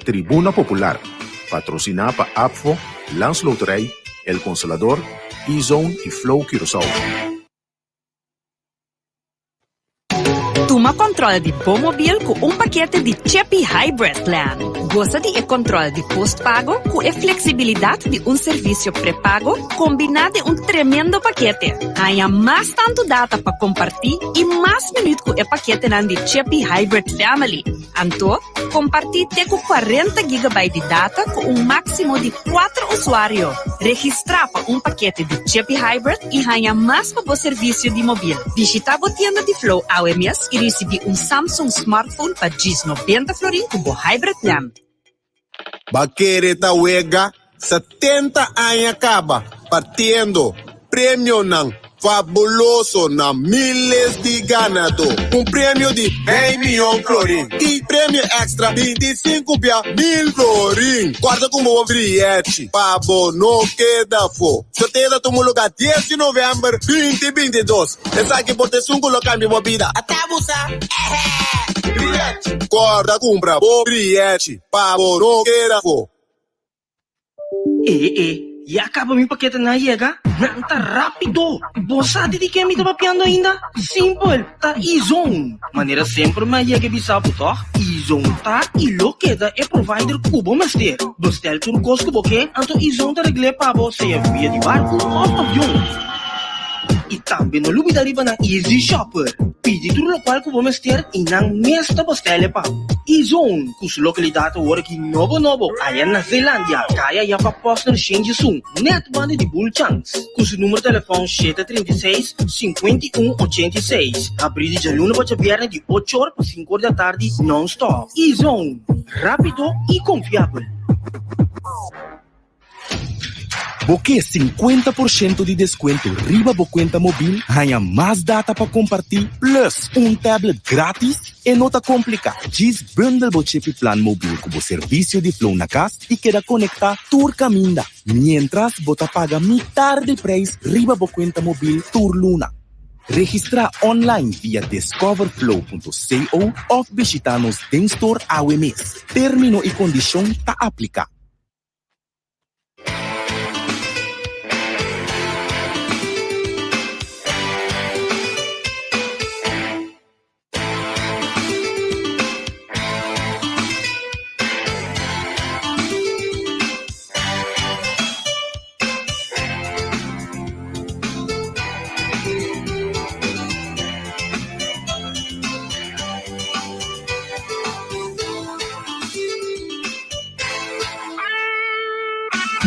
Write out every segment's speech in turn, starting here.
Tribuna Popular, patrocinada por APFO, Landsloterij, El Consolador, E-Zone y Flow Curaçao. Toma controle de bom mobil com paquete de Cheppy Hybrid Plan. Gosta de controle de post-pago com a flexibilidade de serviço pré-pago combinado de tremendo paquete. Há mais tanto data para compartilhar e mais minutos com o paquete de Cheppy Hybrid Family. Então, compartilhe com 40 GB de data com máximo de 4 usuários. Registrar para paquete de Cheppy Hybrid e ganhar mais para o serviço de mobil. Visita a tienda de Flow AWMS e recebi Samsung smartphone para 90 florin com o Hybrid Plan. Baquereta Wega, 70 anos acaba, partindo prêmio não. Fabuloso na miles de ganador. Prêmio de 10 milhões florim. E prêmio extra 25 mil florim. Guarda como o bilhete. Pabo não queda fo. Sorteio do lugar 10 de novembro 2022. Essa aqui por ter um colocar minha vida. Até abusar. Bilhete. Guarda compra o bilhete. Pabo não queda fo. E acaba mi paquete na iega? Nanta rápido! Bossate di que me tava piando ainda? Simple, tá E-Zone. Maneira sempre ma iega bisapo, tá? E-Zone tá e lo queda é provider cubo master. Bestel turcos cubo que, anto E-Zone tá regle pa você via de barco ou avião. E também não lubida riba na Easy Shopper. Pedi tudo local que vamos ter e não nesta postele pa. E-Zone, cuja localidade agora que novo, aí na Zelândia. Kaya ya pa poster change soon. Net bande de Bull Chance. Cujo número de telefone 736-5186. Abrir de luna para viernes de 8 horas para 5 horas da tarde non-stop. E-Zone, rápido e confiável. Porque 50% de desconto riba bo conta móvel, ganha mais data para compartilhar, plus tablet grátis e nota complica. Diz bundle bo Cheppy Plan móvel com o serviço de Flow na casa e queda conectar tur caminda. Mientras bota paga metade de preço riba bo conta móvel tur luna. Registra online via discoverflow.co ou visita-nos em store AWMS. Termino e condição tá aplica.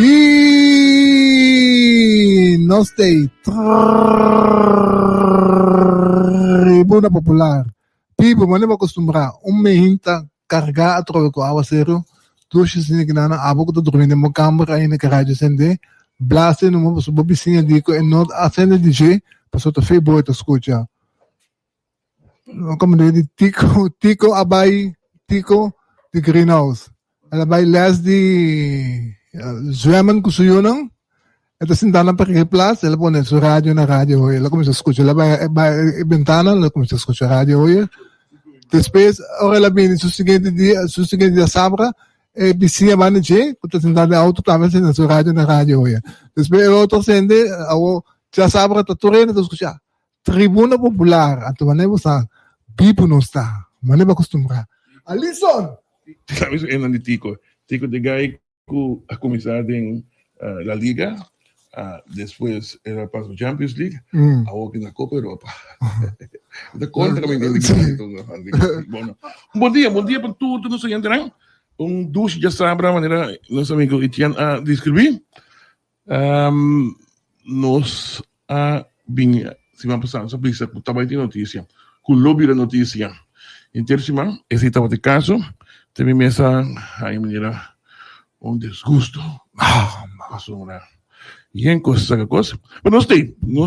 E nós temos Tribuna Popular. Pipo, mas não acostumbrar. Meinta carregar a troca com água zero. Duas assim que nana, a boca do dormindo na câmara aí na rádio acender. Blase numa bobicinha de e não acende DJ, passou to Facebook to escuta. Como de Tico abai Tico de Greenhouse. Ela vai les de zwemmen com o Yunang. Ito sintana pa kay Plus, ela pone sa radyo na radyo hoy. Ela começa a escuchar, ela vai ventana, ela começa a escuchar radyo hoy. Depois, ela vem no seguinte dia sabra, bisinha vai no J, quando sintana auto também na sa radyo na radyo hoy. Depois, o outro sende, o já sabra tá torrendo a escuchar. Tribuna Popular, ato manay mo sa Pipo não está, manay ba costumbrar. Alison! Sabe isso é de Tico de Gai com a começar em La Liga, depois era para o Champions League, agora na Copa Europa. Da contra também tem bom dia para todos nos oyentes. Dos já sabe a maneira nosso amigo Etienne a descrever. Nós vinha semana passada sobre isso, estava de notícia, com o lobby da notícia. Interessante, esse estava de caso, teve mesa aí maneira desgosto. Passou uma e coisa. Mas nós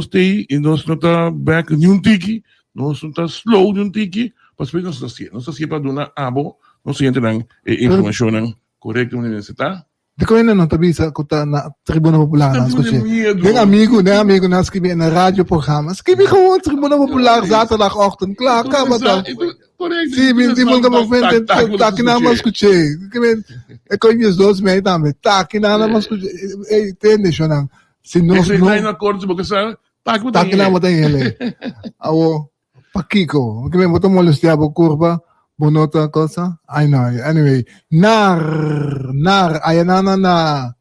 tem e nós não tá back nenhum tiki, nós não tá slow nenhum tiki, mas depois nós está para dar abo, nós entendem informação correta universidade. Di ko yun tabi sa kuta na Tribuna Popular na escuché. Yung amigo na escribe na radioprogramma. Escribe ko Tribuna Popular zaterdagochtend. Klaar ka ba dan? Correct. Sim, hindi mo ka mag-vent. Taki na mas escutei. É que eu dois meses também. Taki na mas escutei. Entende, Shonang? Se nós Kasi não... tayo na korte mo kasi tako Taki na mo tayo hele. Awo, pakiko. Kaya mo ito mo lustia po kurba. Bonota cosa. I know. Anyway. Nar. Ayanana na.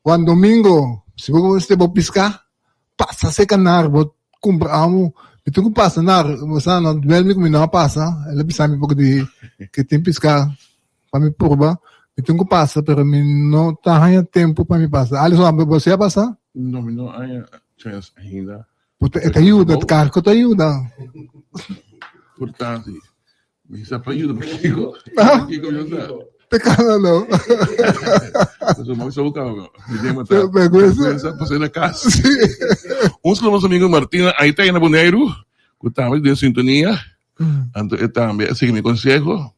Juan Domingo. Siguro mo este po pisca. Passa se ka nar. Bot kumbra mo. Ito ko pasa nar. Sana, duel mi kung minapasa. Ela bisami po di que tem pisca. Para purba. Ito ko pasa. Pero no tahaya tempo para mi pasa. Alisson, você ia passar? No, hay chance ainda. Puta, te ayuda. Carco te ayuda. Importante. Isa pa yun. Kiko yun sa. Teka na, no? So, mag-isaw ka. Hindi mo Vergüenza. Pasay na casa. Uns naman sa amigos Martina, aí tayo na Boneiro. Kutama de sintonia. Anto também, assim, mi consejo.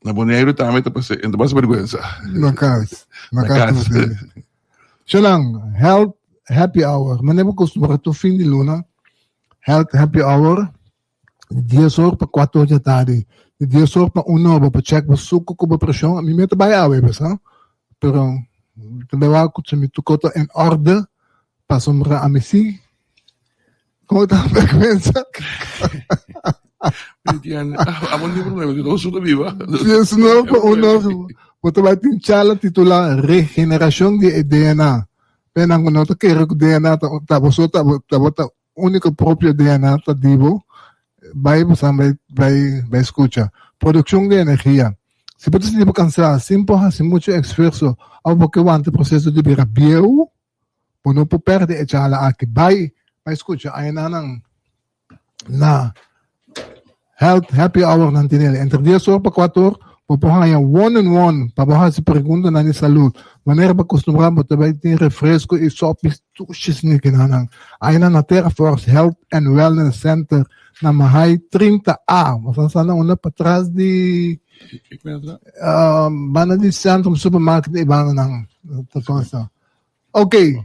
Na Boneiro também, então passa vergüenza. Na casa. Siya lang, health happy hour. Manebo customer to fim de luna. Health happy hour. Dia sor pa 4 da tarde. Dia sor pa 1 pa check pa suco com a pressão. A mim me trabalha awe, basta. Pero também va com se me tucota em ordem para sombra a Messi. Como tá a frequência? Amon di problema, que não sou viva. Dia sor pa 1. Você vai ter chala titular regeneração de DNA. Pena que não quero que DNA tá único próprio DNA tá vivo. Vai escuchar. Producción de energía. Si puedes estar cansado, sin mucho esfuerzo, o porque aguanta el proceso de vida bien, pues no puede perder echarla aquí. Vai escuchar. Hay na health happy hour ng tinili. Entre 10 horas para 4 horas, pupuha yung one-on-one, pabuha si pergunta na ni salud. Manera ba acostumbrado mo tayo yung refresco e sopis tushis ni kinanang. Ay na Terra Force Health and Wellness Center na Mahay 30A. Masasana una pa atrás di bana di Centrum Supermarket iba na ng cosa. Okay.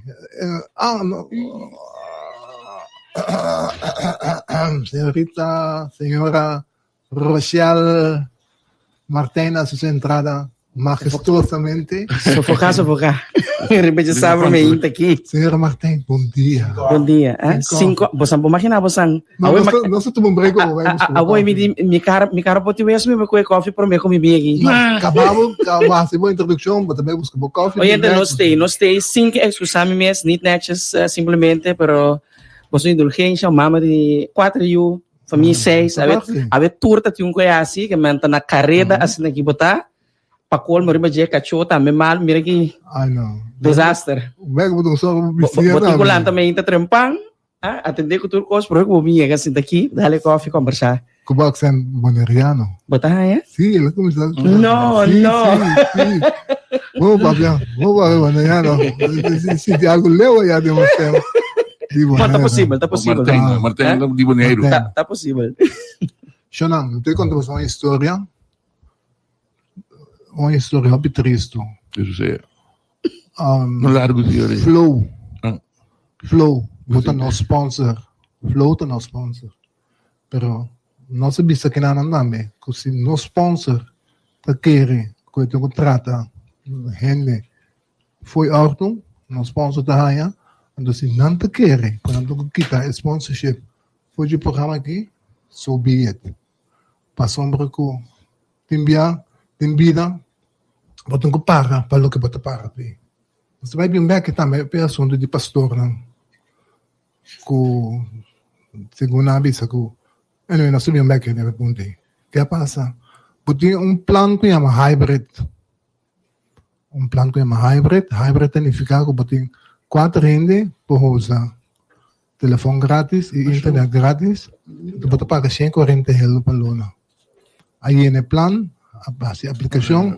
Señora Rochelle Martina, su entrada majestuosamente. Sofocar. Repete sabe me inta aqui. Senhora Martin, bom dia. Bom dia. Cinco, você não imagina você. Não se tomou um break ou vai buscar. Avoy me cara pode ver se me com coffee para me comer bem aqui. Acabamos, se boa introdução, mas também busca bom coffee. Oye, nós tem cinco excusami mes, niet netjes simplesmente, pero você indulgência, mama de 4 you, família 6, a turta tinha coisa assim, que manta na carreta assim aqui botar. Pakol mo rin ba dyan kachota, may mahal, mira ki disaster. Bago mo itong soko mo bisiya na. Buti ko lang tamay yung tatrempang, atende ko turkos, pero ko bumiya kasi daki, dali coffee conversa. Kubak sen Boneriano. Bataya? Sí, lo que me está... No. Sí. Vamos para Boneriano. Si algo leo ya de Martino. Tá possível. Martino di Boneiro. Tá possível. Shonam, eu te conto uma história muito triste. Isso é. No largo de hoje. Flow, bota no sponsor. Flow tá no sponsor. Pero não se bisa que não nome, que se no sponsor tá querer, que tu contrata gente foi orto, no sponsor tá aí, então se não tá querer, quando tu quita sponsorship, foi de programa aqui, so be it. Passou com timbia, timbida, botam que para o que bota para. Você vai vir back também, é assunto de pastor, não? Com segundo a bisa, com anyway, nós subimos back nesse ponto. Que passa? Botem plano que chama hybrid. Plano que chama hybrid. Hybrid significa que botem 4 rende por usar telefone grátis e internet grátis. Tu bota paga 140 € por luna. Aí no plano, a base aplicação,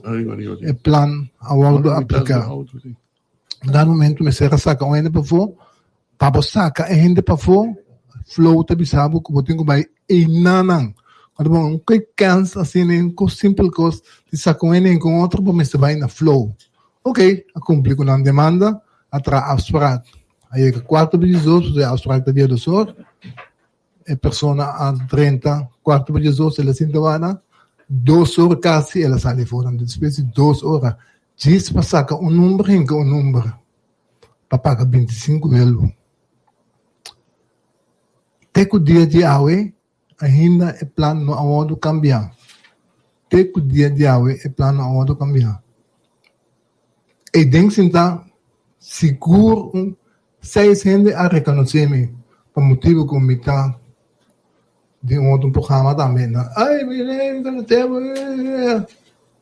é plano a hora aplicar. No momento, me será saca um para fora, para saca é rende para fora, flow te bisabo que botem que vai e nanang. Quando bom, que cansa assim nem com simple coisa, de saca um com outro para me se vai na flow. Ok, a cumprir com a demanda, atrás abstract. Aí é 4 vezes outros, é abstract dia do sol. e persona a 30, quarto para Jesus, ela se entavana, 2 horas casi, ela sai fora, depois de 2 horas, diz para sacar rinca número, para pagar 25 mil. Até que o dia de hoje, ainda é plano não aonde cambiar. Até que o dia de hoje, é plano aonde cambiar. E dentro de então, seguro, 6 gente a reconhecer-me, por motivo que me está de um programa também. Ai, menino,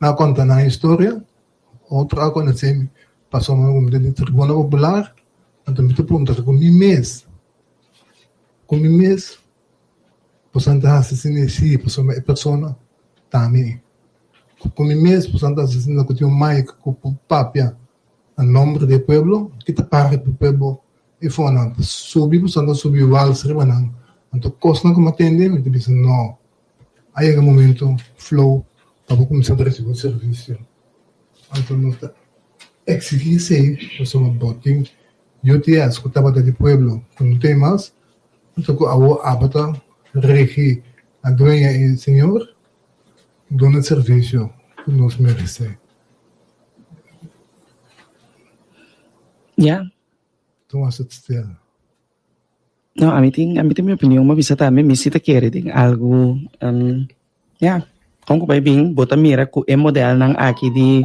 na conta na história, outro a conhecer-me, passou uma de tribuna popular, então me pergunta com mim mesmo. Com mim mesmo, portanto, assassino si, a pessoa também. Com mim mesmo, portanto, assassino que tinha um mãe com o papia, o nome do povo, que está para o povo, e foi, não, subiu, portanto, subiu o vale, não. Então, coisa não como atender, me disse, não. Aí é o momento, flow, para começar a receber o serviço. Então, não está. Exigir isso, eu sou uma botinha. Eu te escutava do povo, não tem mais. Então, eu abata, regi, a dueña e o senhor, dona o serviço que nos merece. Yeah. Então, essa é No, a mí minha opinião, uma vez também me cita que tem algo, yeah, como vai bem, bota mira que é modelo nang aqui de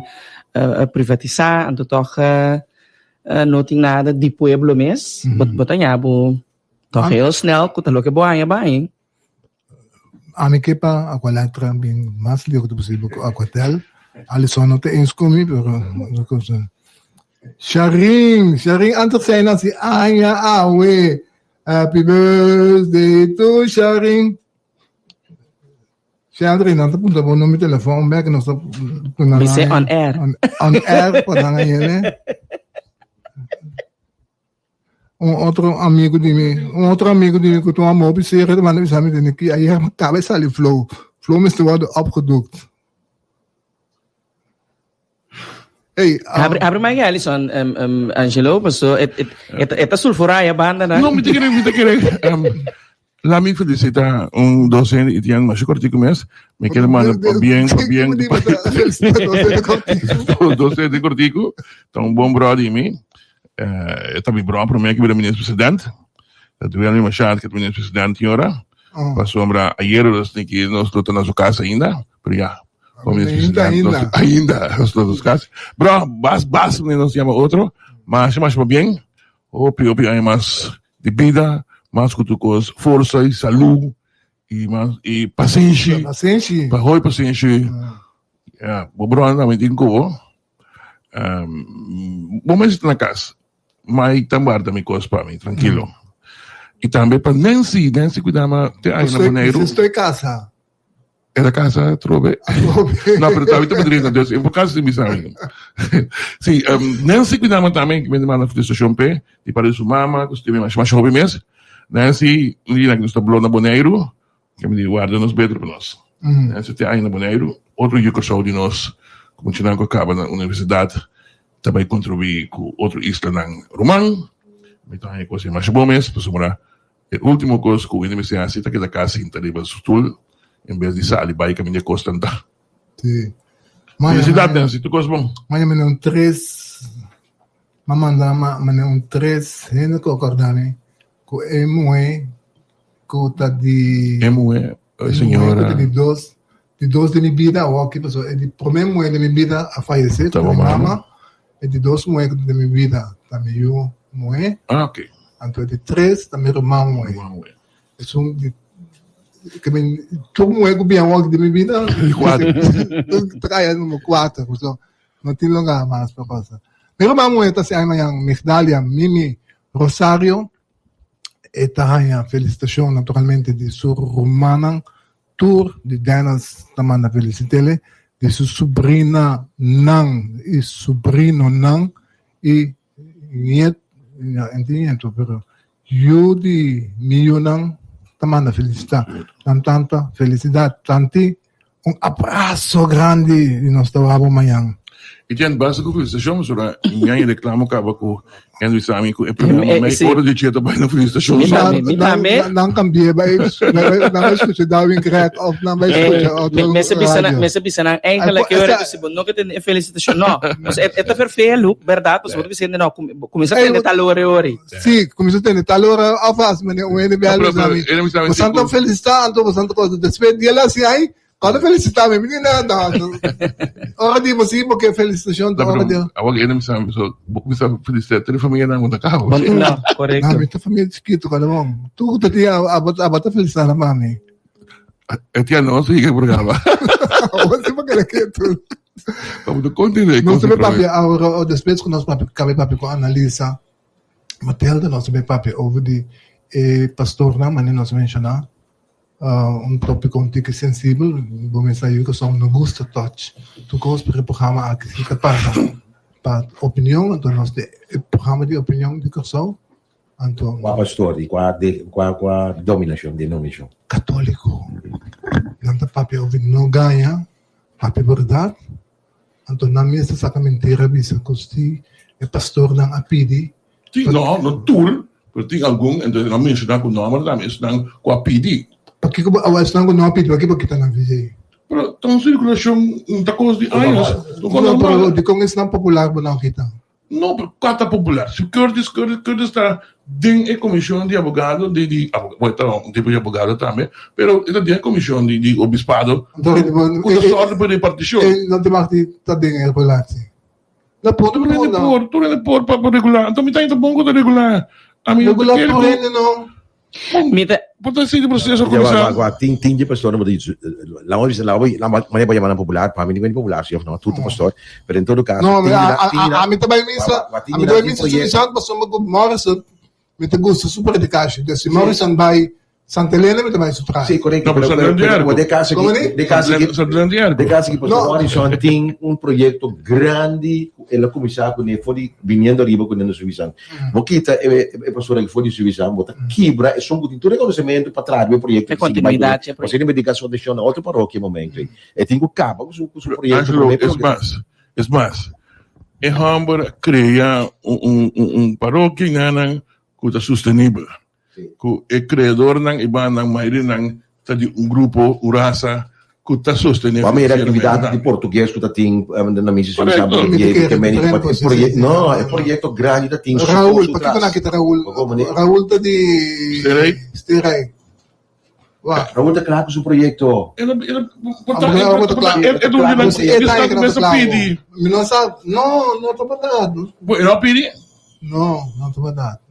privatizar, então toca não tem nada de pueblo mesmo, bota nhabo, toca heel snel, que talo que boa bem. A mim que para a qualidade bem mais livre possível com a hotel, ali só não tem escomi, pero coisa. Sharing, antes de sair assim, awe. Happy birthday to Sharing. Sharing, não está punta bom nome telefone, back não está. Me say on air. On air, para ganhar né. Outro amigo de mim que tu amor, se ele manda me sabe de que aí cabeça ali flow me estava opgedoekt. Hey, abre mais Alisson, Angelo, passou, eta sulfura a banda, né? Não, me te querer. Lá me felicita docente italiano, mas eu cortei com mês, me quero mandar bem. Docente cortico, então bom brother em mim. Eu também bom para mim que vira ministro-presidente. Eu tive ali uma chance que o ministro-presidente agora. Passou a ayer, nós temos que nós estamos na sua casa ainda, por já. Ainda, os todos casos. Bro, bas, não se chama outro, mas mais para bem. O pior é mais de vida, mais com força e saúde, e paciência. Paciência. O bro, não me digo como. Bom, mas na casa. Mas também coisa para mim, tranquilo. E também para Nancy cuidava, te aí na Boneiro. Estou em casa. Era casa, trove. No, pero estaba pedrina, Deus, por causa de mim, sabe? Sim, Nancy cuidava também, que me demanda de estação P, e para sua mama, que estive mais jovem mesmo. Nancy, um dia que nós estamos na Boneiro, que me guarda nos bedros para nós. Nancy tem aí na Boneiro, outro dia que sou de nós, como tinha que acaba na universidade, também contribuí com outro isla na Romão, então aí coisa mais boa mesmo, para morar. O último coisa que eu ainda me sei assim, que da casa inteira do sul, em vez de sair, vai caminhar constante. Sim. Felicidade, Nancy, tu coisa bom? Mas eu me 3, mas 3, ainda que eu acordei, com MUE, que está de... MUE, senhora... De 2 de minha vida, ou aqui, pessoal, é de primeiro MUE de minha vida a falecer, tá minha mama, é de 2 MUE de minha vida, também eu MUE. Ok. Então, é de 3, também irmão MUE. É de que todo mundo que vinha de minha vida, 4. Traia número 4, não tem lugar mais para passar. Meu irmão está se amanhã, Migdalia, Mimi, Rosário, está aí a felicitação naturalmente de sua romana, tour de Danas, também a felicitele, de sua sobrinha Nan, e sobrino Nan, e nieto, pero eu de meu Nan, manda felicidade, tanta felicidade, tanti, abraço grande e nós estamos amanhã. Itian basa ko felicitação, sura inga yung reklamo ka ba ko yan sa amin ko programa may si- oro di cheta ba ng felicitação. Nang cambie ba nang escucha Darwin Crack of na ba escucha Me sabi na eigenlijk eu era que não que tem felicitação não. Mas é perfeito, verdade? Mas você dizendo não, começa a ter talore ori. Sì, come se te allora a fas me ne bello zami. Santo felicità, anto santo cosa despedi ela si hai. Quando felicità me menina da. Ora di possiamo che felicitazione ora di. Awag enam sa so buku sa felicita tele família na munda ka. Não, correto. Ah, mita famiglia chiquito kada mo. Tu tati abata felicità na mami. Itian no sige programa. Você vai querer que tu. Vamos do continente. Não sabe papi agora o despedi com nós papi cabe papi com analisa. Matilda nós sabe papi over di pastor na mani nós mencionar. Um tópico um tique sensível, vou mensagem que só não gosta touch. Tu gosta para o programa aqui que para opinião, então nós de programa de opinião de pessoa, então Qua pastor, qua domination, denomination. católico. Não tá papi ouvir não ganha, papi verdade. Então na mesa saca mentira bisa custi é pastor não apidi. Ting no tour, pero ting algum então na mencionar com nome da mencionar com a PD. Porque como awas não apidi, porque kita na visei. Pero tão circulação da coisa de anos. Não, pero de com isso não popular ba não kita. Não, pero quanta popular. Se Curtis está dentro da comissão de advogado, de advogado também, pero ele tem a comissão de obispado, com a sorte para repartição. Não te marti tá dentro relati. Na ponto Tu não pode para regular. Então, me está indo bom com regular. A minha regular por ele não. Mita, pode ser de processo a Agora, comissão. tem de pastor, mas lá maneira para chamar popular, para mim ninguém popular, se não, tudo pastor, mas em todo caso, Não, a mim também missa, a mim também missa suficiente para somar com Morrison, me te gusta super de caixa. Se Morrison vai Santa Helena, me também sutrai. Sim, correto. Não, mas De caso que pastor Morrison tem projeto grande, ele começar com ele foi vindo arriba com ele suvisão. Porque é pastor que foi suvisão, bota quebra, é só um todo reconhecimento para trás do projeto. É continuidade. Você tem medicação de na outra paróquia momento. E tem que acabar com o projeto. Angelo, es más. É Hamburg cria paróquia que está sustentável. Que é criador ng iba ng maioria ng grupo, raça, que está sustentável. A minha atividade de português que tem na missa não, é projeto grande da tem. Raul, para que nakita Raul tá de Stirei. Raul tá claro com o projeto. É do que nós pedi. Não tô batado. Não pedi? Não tô batado.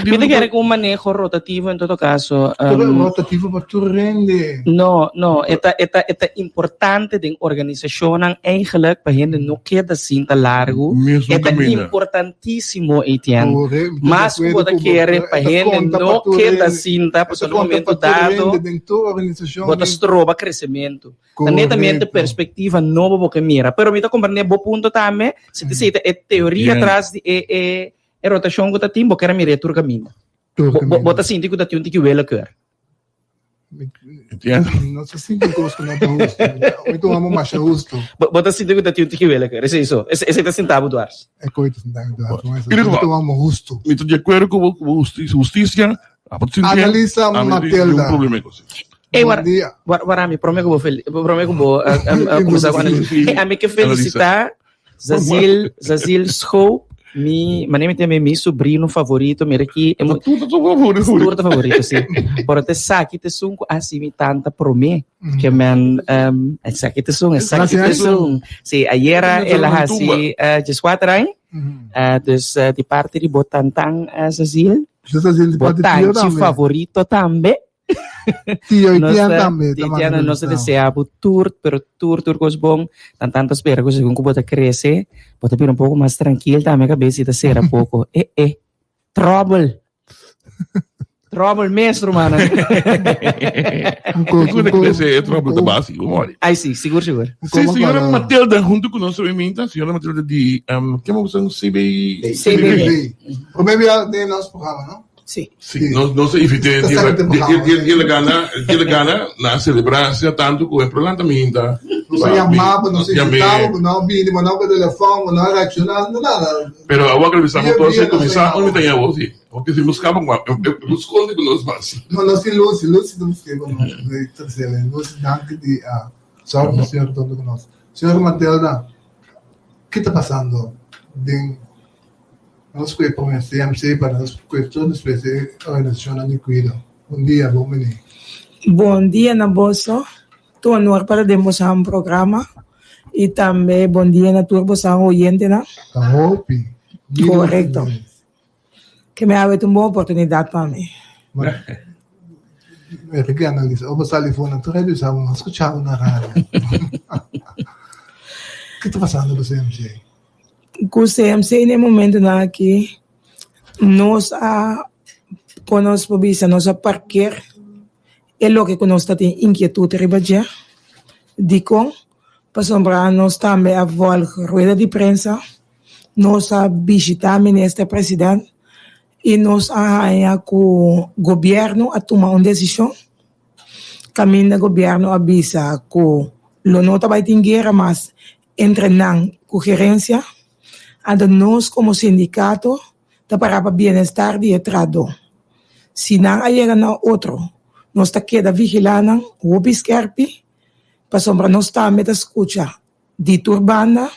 Mita quer com um manejo rotativo em todo caso. Rotativo para tu rende. No, é importante de organização eigenlijk para gente não queda cinta largo. É importantíssimo, Etienne. Mas quando quer para gente não queda cinta, para no momento dado, bota trova crescimento. Netamente perspectiva nova porque mira. Pero me compreender bom ponto também. Se te é teoria atrás de a rotação que está timbo que era mire tur caminho. Bota assim que tem um tique vela quer. Não sei se tem coisa que não tá justo. Então vamos mais justo. Bota assim que tem um tique vela quer. Esse isso. Esse está sentado do ar. É coisa sentado do ar. Então vamos justo. Me estou de acordo com justiça. Analisa Matilda. Warami, prometo que vou começar com a análise. A mim que felicitar Zazil Scope. Mané tem meu sobrinho favorito, mira aqui. Tudo favorito, sim. Por até saque te sunco assim tanta prome que man saque te sunco, sim. Ayer ela assim desquadrai, dus de parte de Botantang Zazil, Botanchi favorito também. Tiana não se deseava tour, pero tour coisa bom, tantas pernas que como bota crescer, bota vir pouco mais tranquilo, também a cabeça de ser pouco. Trouble mesmo, mano. Quando crescer é trouble da base, mori. Ai sim, seguro. Sim, senhora Matilda, junto com nossa emenda, senhora Matilda de, que é uma CBI. Ou maybe tem nosso programa, não? Sì. Sì. Non si ifite di gana na celebrarsi tanto come prontamente. Non si chiamava, non si invitava, non vini, ma non per telefono, non reazionava, nada. Pero agora que estamos todos a começar, onde tem a voz? Porque se buscava buscou de nós mais. Não se Lúcio temos que Lúcio, danke di sorte, senhor todo conosco. Senhor Matilda, o que está passando? Nós que comecemos para as questões da organização de cuidado. Bom dia, bom dia. Bom dia, Naboso. Tu honor para demonstrar um programa. E também bom dia na turbo sa oyente, né? Hopi. Correto. Que me ha dado uma boa oportunidade para mim. Perché analizza, o passare il phone, tu ascoltavo una radio. Che sta passando con CMC? Com o CMC, no momento que nós conosco bisa nós parquear é lo que nós tem inquietude ribadia de com para nós também a rueda de prensa nós visitar o ministro presidente e nós arranha com o governo a tomar uma decisão caminho do governo avisa que lo nota vai ter guerra mas entrenar com gerência a nós como sindicato para o bem-estar de entrado. Se não chega na outro, nós está queda vigilando o biscarpi, para nós também escuta de turbana,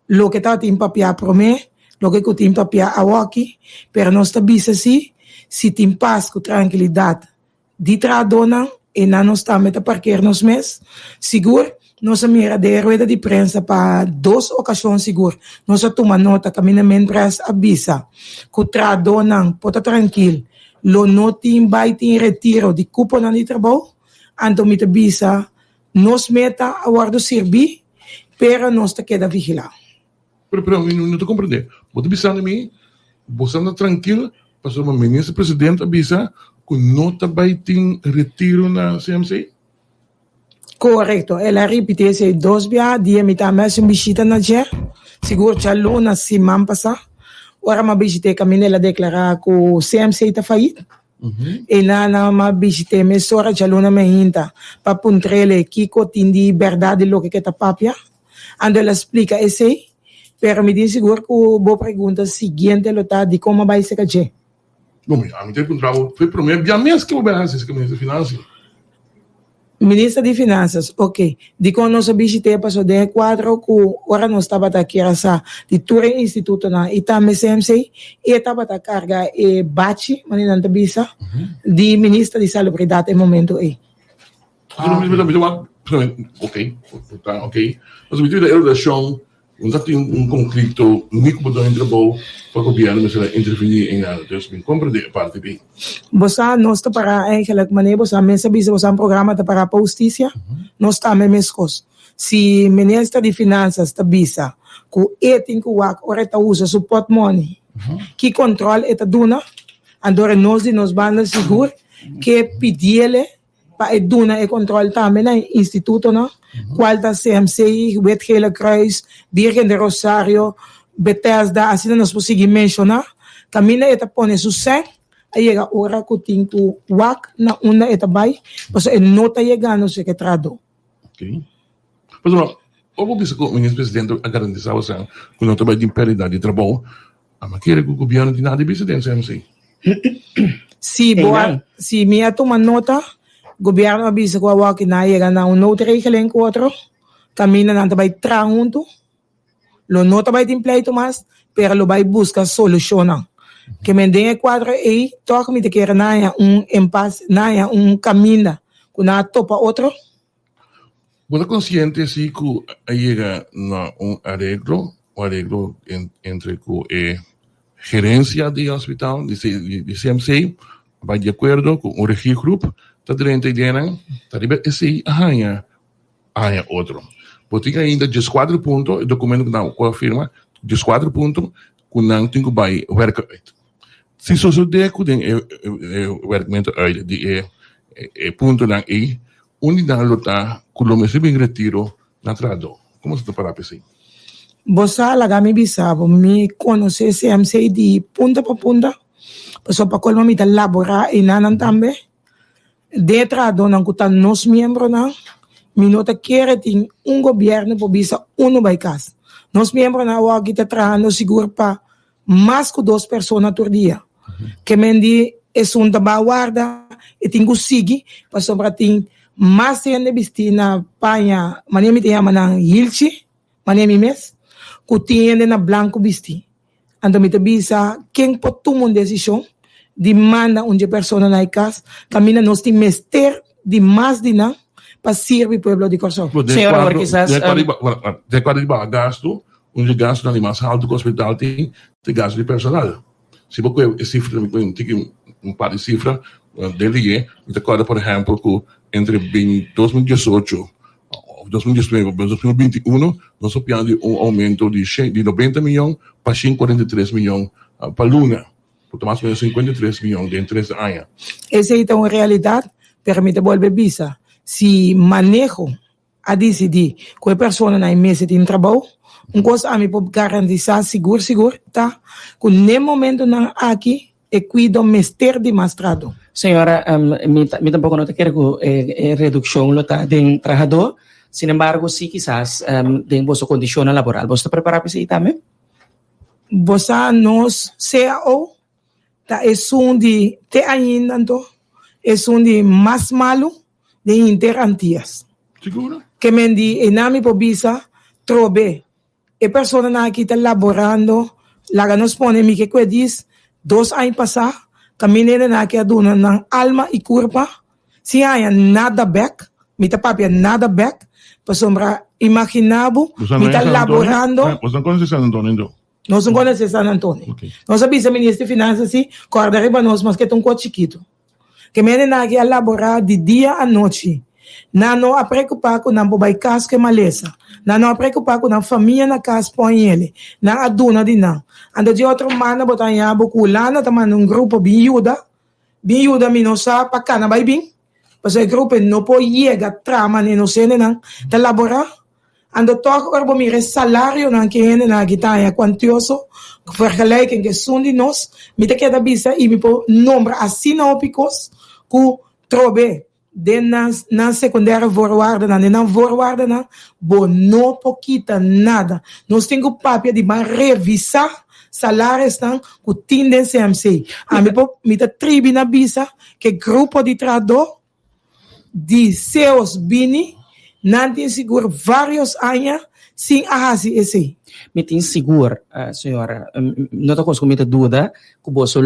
lo que está em papel para mim, lo que tem papel awaki, pero nós está bisa se tem paz com tranquilidade de tradona e não nós também está parquear nos mês, seguro. Nós mira de rueda de prensa para 2 ocasiões seguro. Nós toma nota caminhamento para avisa que o tradona pode tranquilo. Lo notin vai ter retiro de cupom de trabalho. Então me avisa nós meta a guardo servir, pero nós te queda vigilar. Pero não te compreender. Você avisa a mim, você anda tranquilo, para o ministro presidente avisa que não vai ter retiro na CMC. Correto, ela repete esse 2 dias, me também uma visita na dia, seguro que a luna se mampasa, ora uma visita que a menina declarar que o CMC está fallido, e na uma visita, mas ora que a luna me hinta, para puntrele que tem verdade lo que está papia, ando ela explica esse, pero me diz seguro que o boa pergunta seguinte lo tá de como vai ser que je. Não, a mim tem contrato, foi para mim, já mesmo que eu vejo esse ministro de Finanças. Ministra de Finanças, ok. De quando nós visitamos, passou de 4, que agora nós estamos aqui, de todo o instituto, e também CMC, e estava a carga e bate, mas não tem visa, de Ministra de Salubridade no momento aí. Ok. Mas o da relação, não tem conflito, único botão entre o governo, mas ela intervenir em nada. Então, me compreende a parte B. Você nós está para eigenlijk maneira você mesmo bisa você programa para a justiça nós está mesmos se ministro de finanças está bisa com tem que ora está usa support money que controle eta duna andora nós banda seguro que pedirle para duna e controle também na instituto não qual da CMC Wetgele Kruis Virgen de Rosario Bethesda assim nós conseguimos mencionar camina eta pone su sangue aí chega hora que tem que wak na una etabay, porque é nota chegando se que trado. Ok. Mas o bisa ko ministro presidente a garantizar que não trabalha de imperidade de trabalho, a maneira que o governo de nada bisa dentro CMC. Se minha toma nota, governo avisa que o wak na chega na nota regeling 4, camina na trabalho tranunto, lo nota vai ter pleito mas, pero lo vai buscar solução. Que me den 4 e toca me te quer naia impasse naia caminho com na topa outro. Você consciente se que chega na arreglo entre a gerência do hospital de CMC vai de acordo com o registro tá dentro de tá ribe esse arranha outro. Porque ainda 14 pontos, o documento que não confirma 14 pontos que não tem que vai werken uit. Se sucede que o werkmento uit die ponto lang unidade lota que o mesmo bem retiro na trado. Como se para assim? Você lá me bisabo me conhece CMC de punta para punta Paso pa kolma mita labora inanan tambe. Detrado ng kutan nos miembro na minuta quiere ting un gobierno po bisa uno by cas. Nos miembro na wag kita trabajando siguro pa más que 2 personas por día. Que mendi es un tabawarda e tingu sigi pa sobra ting mas de bistina paña manemi te llama ng hilchi manemi mes kutiende na blanco bisti. Ando mita bisa quem po tomar decisão demanda onde persona na ikas camina nos tem mester de mais de não para servir o pueblo de Corsão. Senhora, agora quizás... De quadro de gasto, onde gasto na mais alto que o hospital tem gasto de personal. Se você a cifra, tem par de cifra dele, de acordo, por exemplo, que entre 2018 2019 e 2021, nós temos um aumento de 90 milhões para 143 milhões para Luna. Por mais ou menos 53 milhões em 3 anos. Essa é então a realidade. Permite volver visa. Se manejo a decidir que a pessoa na mesa tem trabalho, coisa a mim pode garantizar seguro, tá? Que no momento não aqui é cuido mester de mestrado. Senhora, me tampouco não quero que redução lota de trabalhador. Sin embargo, sí quizás de vossa condição laboral. Você está preparado para isso também? Você nos CAO tá é de te ainda é de mais malo de interantias. Seguro? Que mendi enami po bisa trobe e persona na aqui tá laborando laga nos pone mi que diz 2 anos passar caminhando na aqui aduna ng alma e corpo se há nada back mita papia nada back pa sombra imaginabo mita laborando. Você não conhece San Antonio? Nós não conhecemos San Antonio. Okay. Nós sabemos que o ministro de Finanças, sim, corda riba nós, mas que é um coche chiquito. Que me na aqui elaborar de dia a noite. Não a preocupar com não bobai casa que maleza. Não a preocupar com a família na casa põe ele. Não a dona de não. Ando de outro mano botar em abo culana também um grupo biuda minosa para cana vai bem. Mas o grupo não pode chegar trama nem não sei não. De elaborar ando toch orbo mire salário na que na guitarra quantioso vergelijking que são de nós me te queda bisa e me po nombre asinópicos que trobe de na secundária voorwaarde na voorwaarde na bo no poquita nada nós temos papel de mais revisar salários tan que tindem CMC a me po me te tribuna bisa que grupo de trabalho de seus bini nanti seguro vários anos sem ahasi esse. Me tem seguro, senhora. Não estou com muita dúvida que você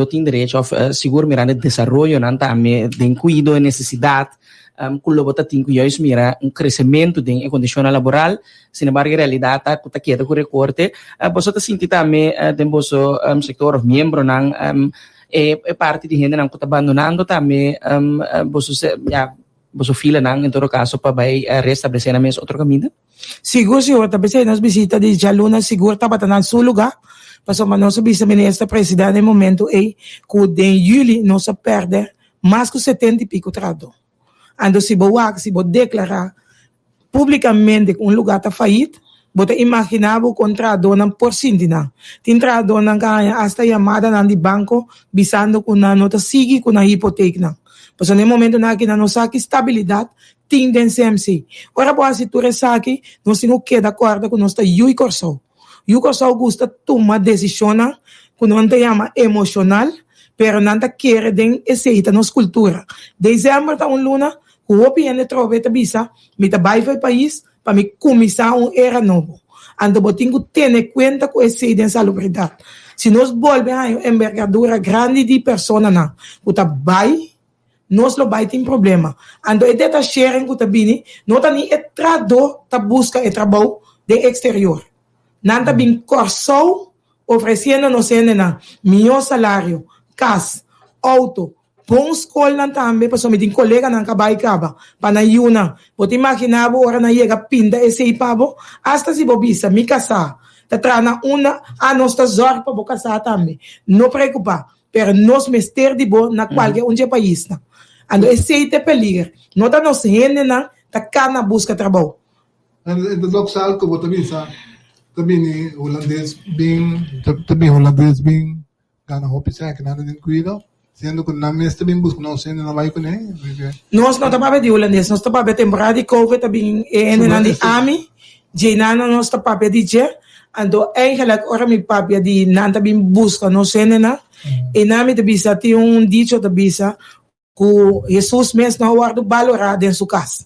tem direito a seguro mirando desenvolvimento, não tá me tem cuidado e necessidade. Que o bota tem que mira crescimento de condição laboral. Sin embargo, a realidade tá que tá queda com recorte. Você tá sentindo também de vosso sector membro não é parte de gente não que tá abandonando também você fila nang em todo caso para vai restabelecer na mesma outro caminho? Seguro, senhor, talvez nas visitas de Jaluna, seguro, estava na seu lugar, mas o nosso vice-ministro presidente no momento é que em julho nós perde mais que 70 e pico trado. Ando se você declarar publicamente que um lugar está faído, você imaginava o contrato não por cindina. Tem trado não ganha hasta chamada não de banco, visando que não nota sigue com a hipoteca. Pois no momento na que não saque estabilidade, tem CMC. Ora, boa se tu ressaque, nós temos que dar acordo com nós está Yui Corsão. Yui Corsão gosta tomar decisão que não te chama emocional, pero não te quer den aceita nos cultura. Dezembro tá luna, que o OPN trove te bisa, me te vai para país para me começar era novo. Ando botingo ter conta com esse de salubridade. Se nós volvemos a envergadura grande de pessoa na, que tá vai nós lo vai ter problema. Ando e deta sharing ko tabini, no tani etrado ta busca e trabalho de exterior. Nanta bin corso oferecendo no na meu salário, casa, auto, bom escola também, para somente colega nan kabay kaba, para yuna. Pode imaginar ora na chega pinda esse pabo, hasta si bobisa mi casa. Tatrana una a nossa zorra para casar também. Não preocupa, pero nos mester de bo na qualquer onde país na. Ando esse te peligro. Não tá nos rende na tá cana busca trabalho. And the doxal ko também sa também holandês bing Gana hopi sa que nada din cuido. Sendo que na mesta bim bus no sendo na vai com né. Nós não estamos de holandês, nós estamos temporada de COVID, também na de AMI, Jenana nós estamos de je, ando eigenlijk ora mi papia di nanta bim busca no sendo na, e nami de bisa tem dicho de bisa, que Jesus mesmo não guarda valorado em sua casa,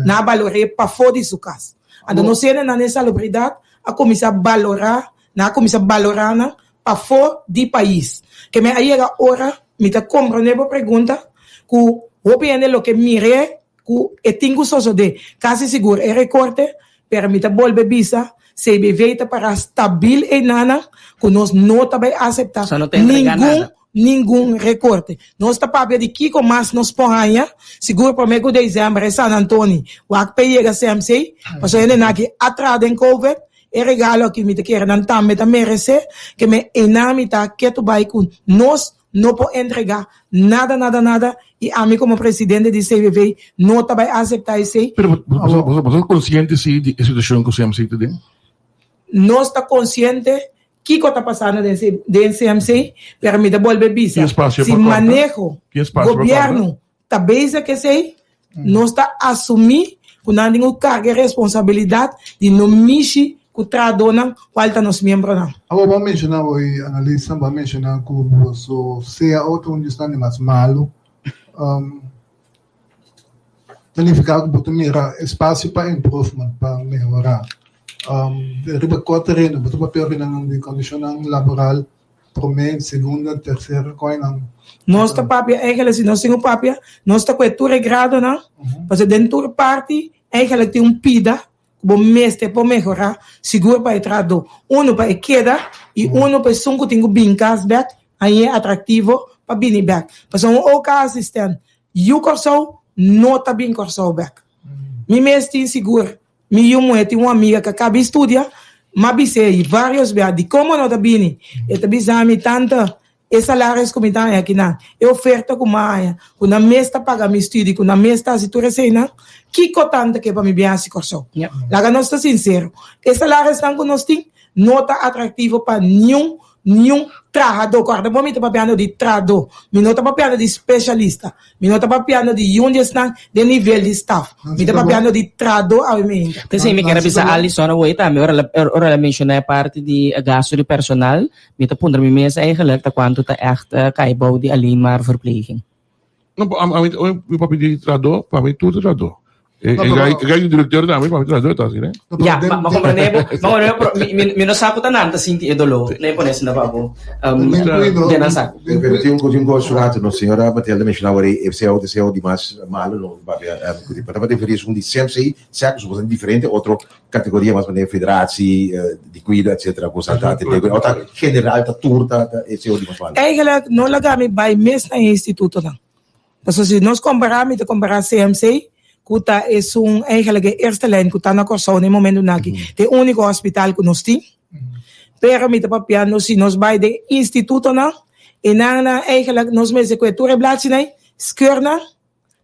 na valorei para fora de sua casa, ando no sendo na nessa celebridade, a começar a valorar, na começar a valorar na para fora do país, que me aí a hora me tá compreendendo a pergunta que o PN lo que mire que tenho só de quase seguro é recorte para me tá volver visa CBV tá para stabil e nana que nós não tá vai aceitar nenhum recorte nós tá para de que com mais nos porranha seguro para me que dezembro San Antonio o que pega CMC passou ele na que atrás em COVID e regalo que me tá querendo também tá merece que me enami tá que tu vai com nós não pode entregar nada e a mim como presidente de CVV não vai aceitar isso. Pero você é consciente sim da situação que o CMC tem? Nós está consciente que está passando dentro do CMC, para me devolver visa. Se manejo governo está bem que sei, nós está assumir que não tem carga e responsabilidade de não mexer que tradona falta nos membros não. Agora vamos mencionar hoje analista vamos mencionar que o CAO onde está mais malo significa que botar mira espaço para improvement para melhorar riba terreno botar papel de condição laboral primeira segunda terceira coisa nós está papia eigenlijk se nós temos papia nós está com a grado não porque dentro da parte eigenlijk tem pida bom mestre para melhorar seguro para entrar para queda e para sunco tenho bincas back aí é atrativo para bini back para um assistente e o corso não está bem corso back me mestre seguro me tem uma amiga que acaba de estudar mas bisei vários back de como não está bem e tá bisami tanta e salários como está aqui na e oferta como a na mestra paga me estudo na mestra se tu recena que cotante que para me bem assim corso lá nós está sincero e salários estão que nós tem não está atrativo para nenhum trajador corda momento para piano de trado me não está para piano de especialista me não está para piano de onde está de nível de staff me está para piano de trado ao mim kasi me quero bisa Alison wait ora mencionar parte de gasto de personal me está pondre me mesa eigenlijk ta quanto ta echt kaibou die alleen maar verpleging não o papel de trado para mim tudo trado o diretor também para mim trado tá assim né ya makomprendebo me não saco tanto sinti idolo nem pones na babo de não saco pero tem um surato no senhora Matilda mencionava aí FCO de mais malo no papel para diferir de CMC sacos são diferente outra categoria mais para federação de cuida etc coisa tá outra general tá turta FCO de mais malo eigenlijk não lagami by mes na instituto não porque se nós compararmos CMC Kuta é eigenlijk eerste lijn kuta na corso no momento naki de único hospital que nós tem pero me tapa piano se nós vai de instituto na e na eigenlijk nós mesmo que tu reblaci na skurna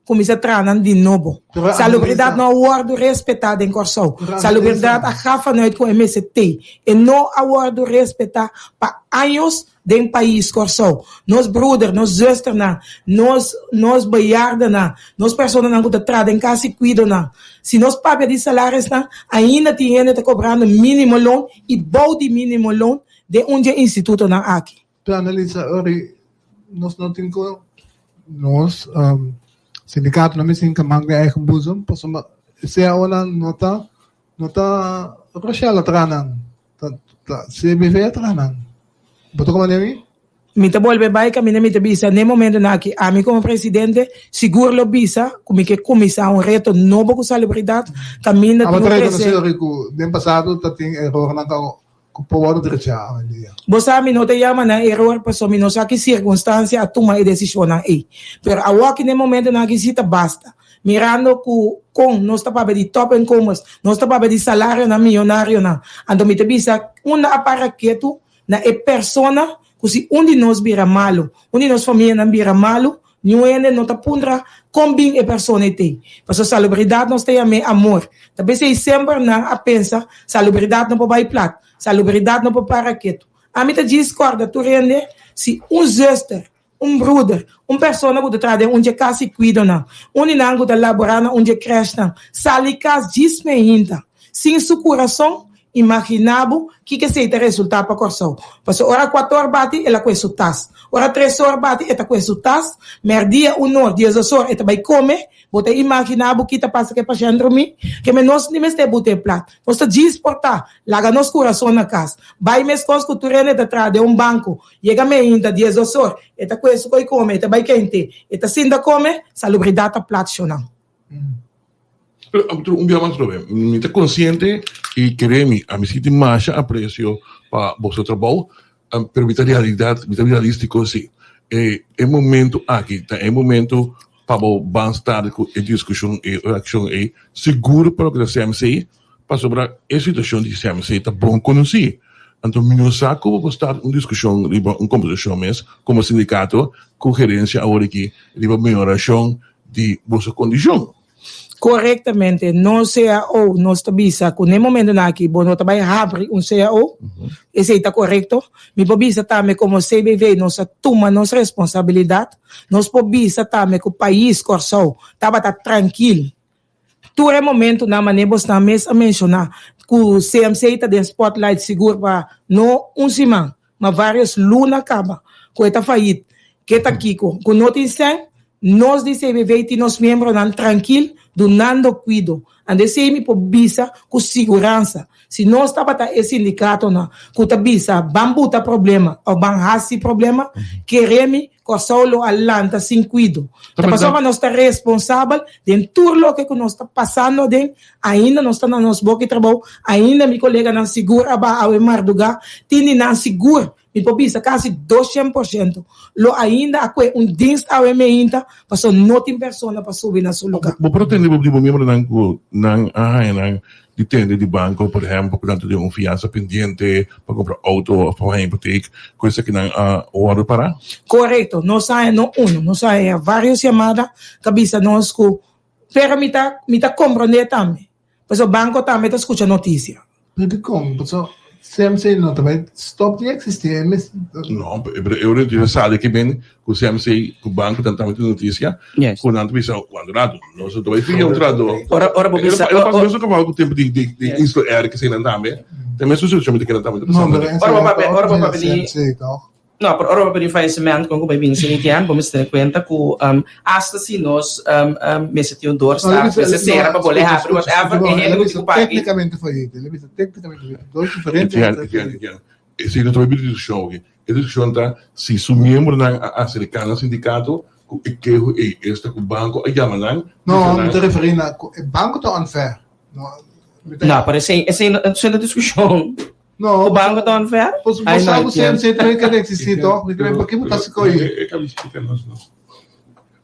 começa a tranan de novo salubridade não awardo respetada em corso salubridade a gafa nooit com MST e não awardo respeitar para anos de país corso nós brother nós zuster na nós bejaarden na nós pessoas não que traden casa cuido na se nós paga de salários na ainda tinha te cobrando mínimo loan e bou de mínimo loan de instituto na aqui para analisar ori nós não temos nós sindicato não me sinca manga é com buzum posso se a ona nota Rochelle tranan CBV tranan botou como nemi me te volve vai caminho me te bisa no momento na que a mim como presidente seguro lo bisa como que começar reto novo com celebridade caminho a outra coisa que no passado tem erro na power direita você me não te chama na erro passou me não sabe que circunstância a tomar decisão aí pero a walk no momento na que se basta mirando com nós está para de top incomes nós está para de salário na milionário na ando me te bisa uma aparaqueto na é persona que se de nós vira malo de nós família não vira malo nenhum não tá pundra combin é persona tem porque salubridade nós tem amor também se sempre na a pensa salubridade não pode vai plat salubridade não pode para quieto a mim te discorda tu rende se zuster, broeder, persona que trade onde casa cuida na, onde nango da laborar na onde cresce na, salikas diz me hinta, sem seu coração imaginavo que seita resultado para corção. Porque ora 4 horas bate, ela com seu tas. Ora 3 horas bate, ela com seu tas. Merdia 1 hora, 10 horas, ela vai comer. Bote imaginavo que passa que para dormir, que nós nem este bote plato. Nós está desportar, larga nosso coração na casa. Vai mes cos que tu rene atrás de banco. Chega me ainda 10 horas, ela com isso vai comer, ela vai quente. Ela sinda come, salubridade plato chonão. Un día más lo veo. Me está consciente y créeme, a mí sí te más aprecio para vuestro trabajo, pero mi realístico sí. Es momento aquí, es momento para avanzar con la discusión y reacción seguro para que la CMC para sobre la situación de CMC está bom conhecer. Então, eu saco vou gostar uma discussão, uma conversação mesmo, como sindicato, com gerência agora aqui, uma melhoração de vossa condição. Corretamente, no CAO, nós tabisa, com nem momento na aqui, bom, nós também abre CAO, esse está correto, me pobisa também como CBV, nós toma nossa responsabilidade, nós pobisa também que o país, corso, estava tranquilo. Todo é momento na maneira na mesa mencionar que o CMC está de spotlight seguro para não semana, mas vários luna acaba, que está faído, que está aqui, com notícia, nós de CBV e nós membros não tranquilo, donando cuido. Ande sempre por bisa com segurança. Se nós estava esse sindicato na, com a bisa, bambu tá problema, ou banhasi problema, queremos que solo alanta sem cuido. A pessoa nós está responsável de tudo o que nós está passando, ainda nós está na nosso boca de trabalho, ainda meu colega não segura, ao marduga, tem não segura. Mi pobisa quase 200%. Lo ainda aqui dienst ao ementa, passou não tem pessoa para subir na sua lugar. Vou pretender o membro não depende de banco, por exemplo, quando tem fiança pendente para comprar auto ou para uma hipoteca, coisa que não hora para? Correto. Nós sai várias chamadas, cabeça nós que pero me tá compreender também. Pois o banco também está escutando notícia. Porque como? CMC não também stop de existir. Não, eu sabe que bem o CMC, o banco também tem notícia. Quando não tem quando nada, nós não vai ter entrado. Ora vou pensar. Eu passo mesmo com algo tempo de instruir que se não também. Também sou eu chamo de que não também. Ora vou pedir. Não, por ora para falecimento com o bebê sinitian, vamos ter conta que hasta se nós mesmo doorstaat, se será para poder abrir whatever e ele que pague. Tecnicamente foi isso, ele tecnicamente dois diferentes. Se não também do show, ele junta se o membro não acercar no sindicato que este o banco a chamar não me referindo a banco está unfair. Não, parece essa é a discussão. No, o banco está unfair? Posso mostrar o CMC também que existir, toh? Por que botar se coi?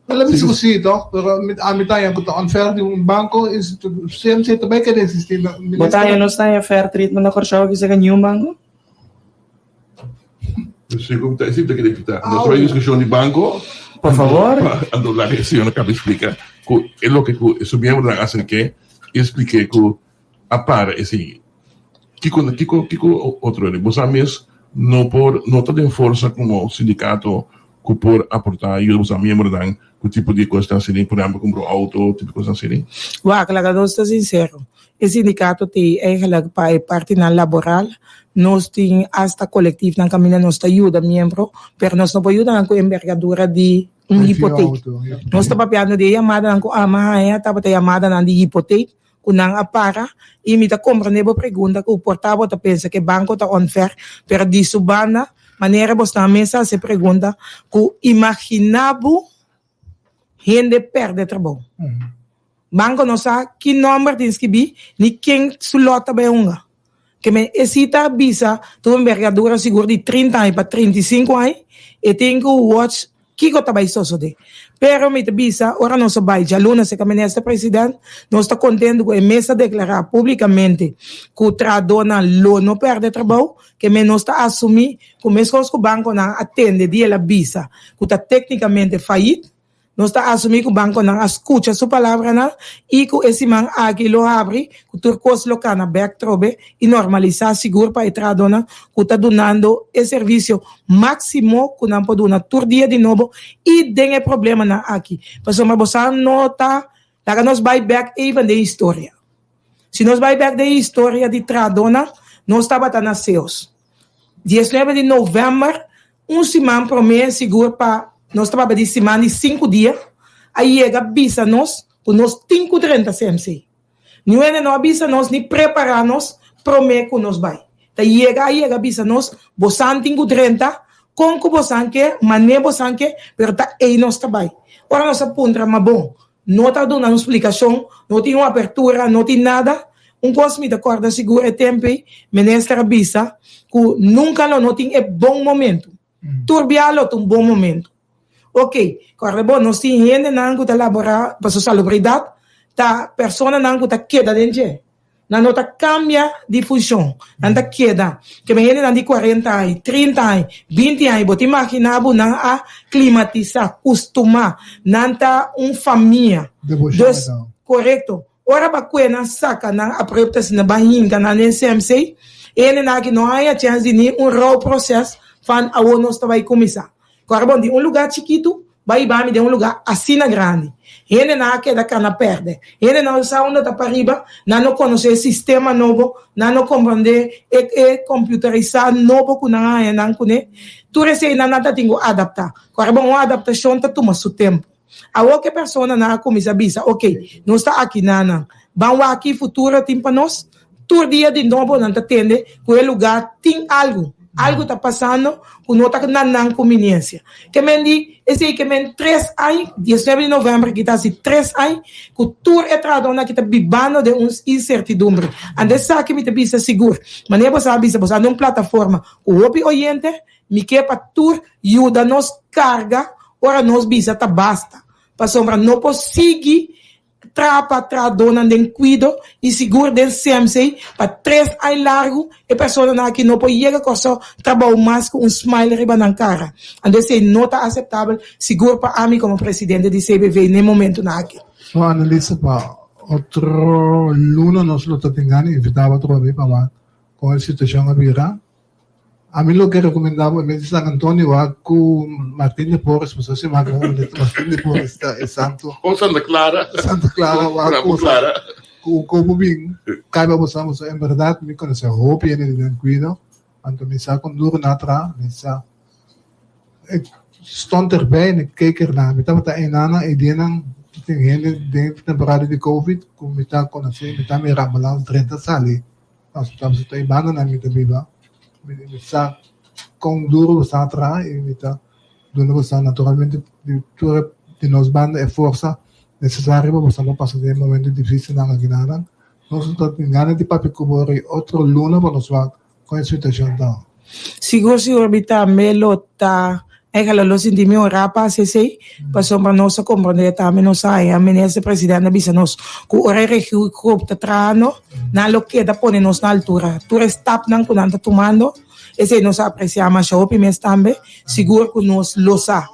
Ela me discutir, toh? Pero a mitad yang está unfair de banco, o CMC também que existir. Botar não está fair treatment na corção que se ganha banco? Eu sei como está, sempre que deve estar. Nós temos discussão de banco. Por favor. Ando lá que se eu não acabo de explicar. É o que o membro da ASEN que expliquei que a para esse Kiko outro ele, você mesmo não tem força como o sindicato que por aportar e os membros dan que tipo de coisa assim, por exemplo, comprar auto, tipo de coisa assim. Uau, claro, nós estamos sinceros. O sindicato tem eigenlijk para parte na laboral, nós tem hasta coletivo na caminho nós ajuda membro, pero nós não podemos ajudar com envergadura de hipoteca. Nós estamos papiando de chamada com a mãe, estava de chamada na de hipoteca. Unang apara, imita compreender a pergunta que o portavoz pensa que o banco está unfair, pero di subana, maneira você na mesa se pergunta que imaginavo gente perde trabalho. Banco não sabe que número tem que vir, nem quem sulota bem unga. Que me excita visa, tu envergadura seguro de 30 anos para 35 anos, e tem que watch que eu também sou de. Pero me visa, ora não se vai, já luna se caminha esta presidente, nós está contente com a mesa declarar publicamente que o tradona lo não perde trabalho, que me nós está assumir que mesmo que o banco não atende dia la visa, que está tecnicamente faído, nós está assumir que o banco não escuta sua palavra não e que esse man aqui lo abre que turcos local na backtrobe e normalizar seguro para entrar dona que está donando o serviço máximo que não pode donar tur dia de novo e tem problema na aqui porque uma bossa nota lá nós vai back even de história se nós vai back de história de tradona nós estava tá nasceus 19 de novembro semana para mim seguro para nós estava de semana de 5 dias aí chega avisa nós que nós 5:30 CMC não é não avisa nós nem preparar nós para mim que nós vai aí chega avisa nós bosan 5:30 com que bosan que mané bosan que pero tá aí nós trabalha ora nós aponta mas bom não está dando uma explicação não tem uma abertura não tem nada consumidor acorda seguro é tempo ministra avisa que nunca não tem bom momento turbialo tem bom momento ok agora bom nós tem gente não que elaborar para sua salubridade tá persona não que tá queda dentro não tá cambia de função não tá queda que me gente não de 40 anos 30 anos 20 anos bote imaginar não a climatizar costumar não tá família dos correto ora bacuena saca na apropriação na barriga na NCMC ele na que não há chance de raw processo fan a nós vai começar agora bom de lugar chiquito vai de lugar assim grande ele na que da cana perde ele não sabe onde tá para riba não conhece sistema novo não compreende computerizar novo que não há não conhece tu recebe nada tem que adaptar agora bom a adaptação tá toma seu tempo a outra pessoa na começa bisa ok não está aqui nana vamos aqui futuro tem para nós todo dia de novo não tá tendo que o lugar tem algo está passando que não está na conveniência que me di esse que me 3 anos 19 de novembro que está assim 3 anos que tudo é tradona que está vivendo de uns incertidumbre ande sabe que me te bisa seguro mas nem você bisa você uma plataforma o opi oriente me que para tudo ajuda nos carga ora nos bisa tá basta para sombra não conseguir trapa tradona den cuido e seguro den CMC para 3 anos largo e pessoa na que não pode chegar com só trabalho mais com smile riba na cara ande se não está aceitável seguro para mim como presidente de CBV no momento na aqui so analisa pa outro luna nós lo tatingani invitava outro vez para com a situação abira a mim lo que recomendava é San Antonio com Martín de Porres mas se maga Martín de Porres é santo ou Santa Clara como bem caiba passamos em verdade me conhece hope ele den cuido anto me sa com duro na tra me sa stond erbij en ik keek ernaar met dat een nana idee dan de temporada de covid com me tá com assim me tá me ramalan 30 sali nós estamos até banda na minha biba me sa com duro sa tra e me tá dando sa naturalmente de nos banda é força necessária para passar por um momento difícil na guinada nós estamos ganhando de papel cobrir outro luna para nós com a situação da seguro bita melota ela lo sentimos rapa se passou para nós compreender também nós aí a ministra presidente bisa nós que o regio grupo tá trano na lo que da pone nós na altura tu stop nan quando tá tomando esse nós apreciamos a opiniões também seguro que nós lo sa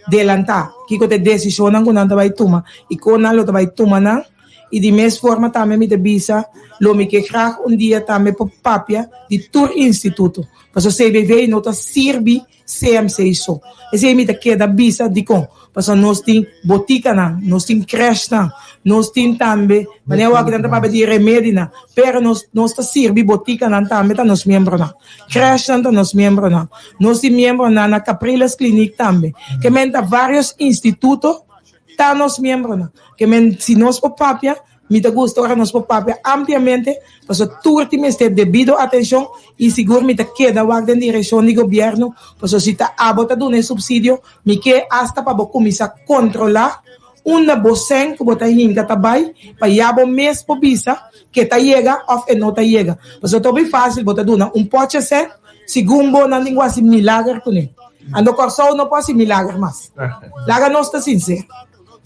delantar que a decisão nan quando vai tomar e quando lo vai tomar nan e de mesma forma também me bisa lo me que graag dia também por papia de tour instituto para o CBV não tá serve CMC isso esse me que da bisa de com para nós tem botica na nós tem creche na nós tem também mas eu aqui dentro para de remédio na pero nós tá serve botica na também tá nos membros na creche na nos membros na nós tem membros na Capriles Clinic também que menta vários institutos tá nos membros na que men se nós por papia me gusta ahora nos papia ampliamente para todo time esté debido atención y seguro me queda en dirección del gobierno pues si está abota de un subsidio me que hasta para começar a controlar una bocen que bota en catabay para ya mes por visa que ta llega o no ta llega pues es muy fácil bota duna un poche ser segundo na língua assim milagre com ele ando corso não pode ser milagre mais laga não está sincero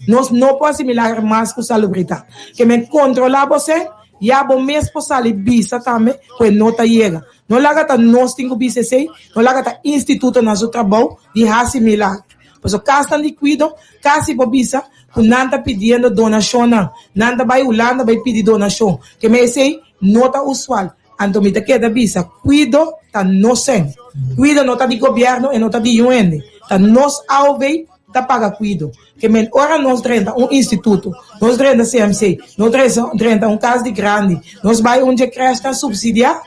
nós não podemos milagre mais com salubridade. Que me controlar você, já bom mês por sair bisa também, quando não tá chega. Não laga tá nós tem que bisa sei, não laga tá instituto na seu trabalho de raça milagre. Pues casa de cuido, casi pobisa, nanta pidiendo donación, nanta vai Holanda vai pedir donación, que me dice nota usual, anto me te queda visa, cuido ta no sen, cuido nota di gobierno e nota di UN, ta nos AOV ta paga cuido, que men ora nos renta instituto, nos renta CMC, nos renta casa de grande, nos vai onde cresce subsidiar,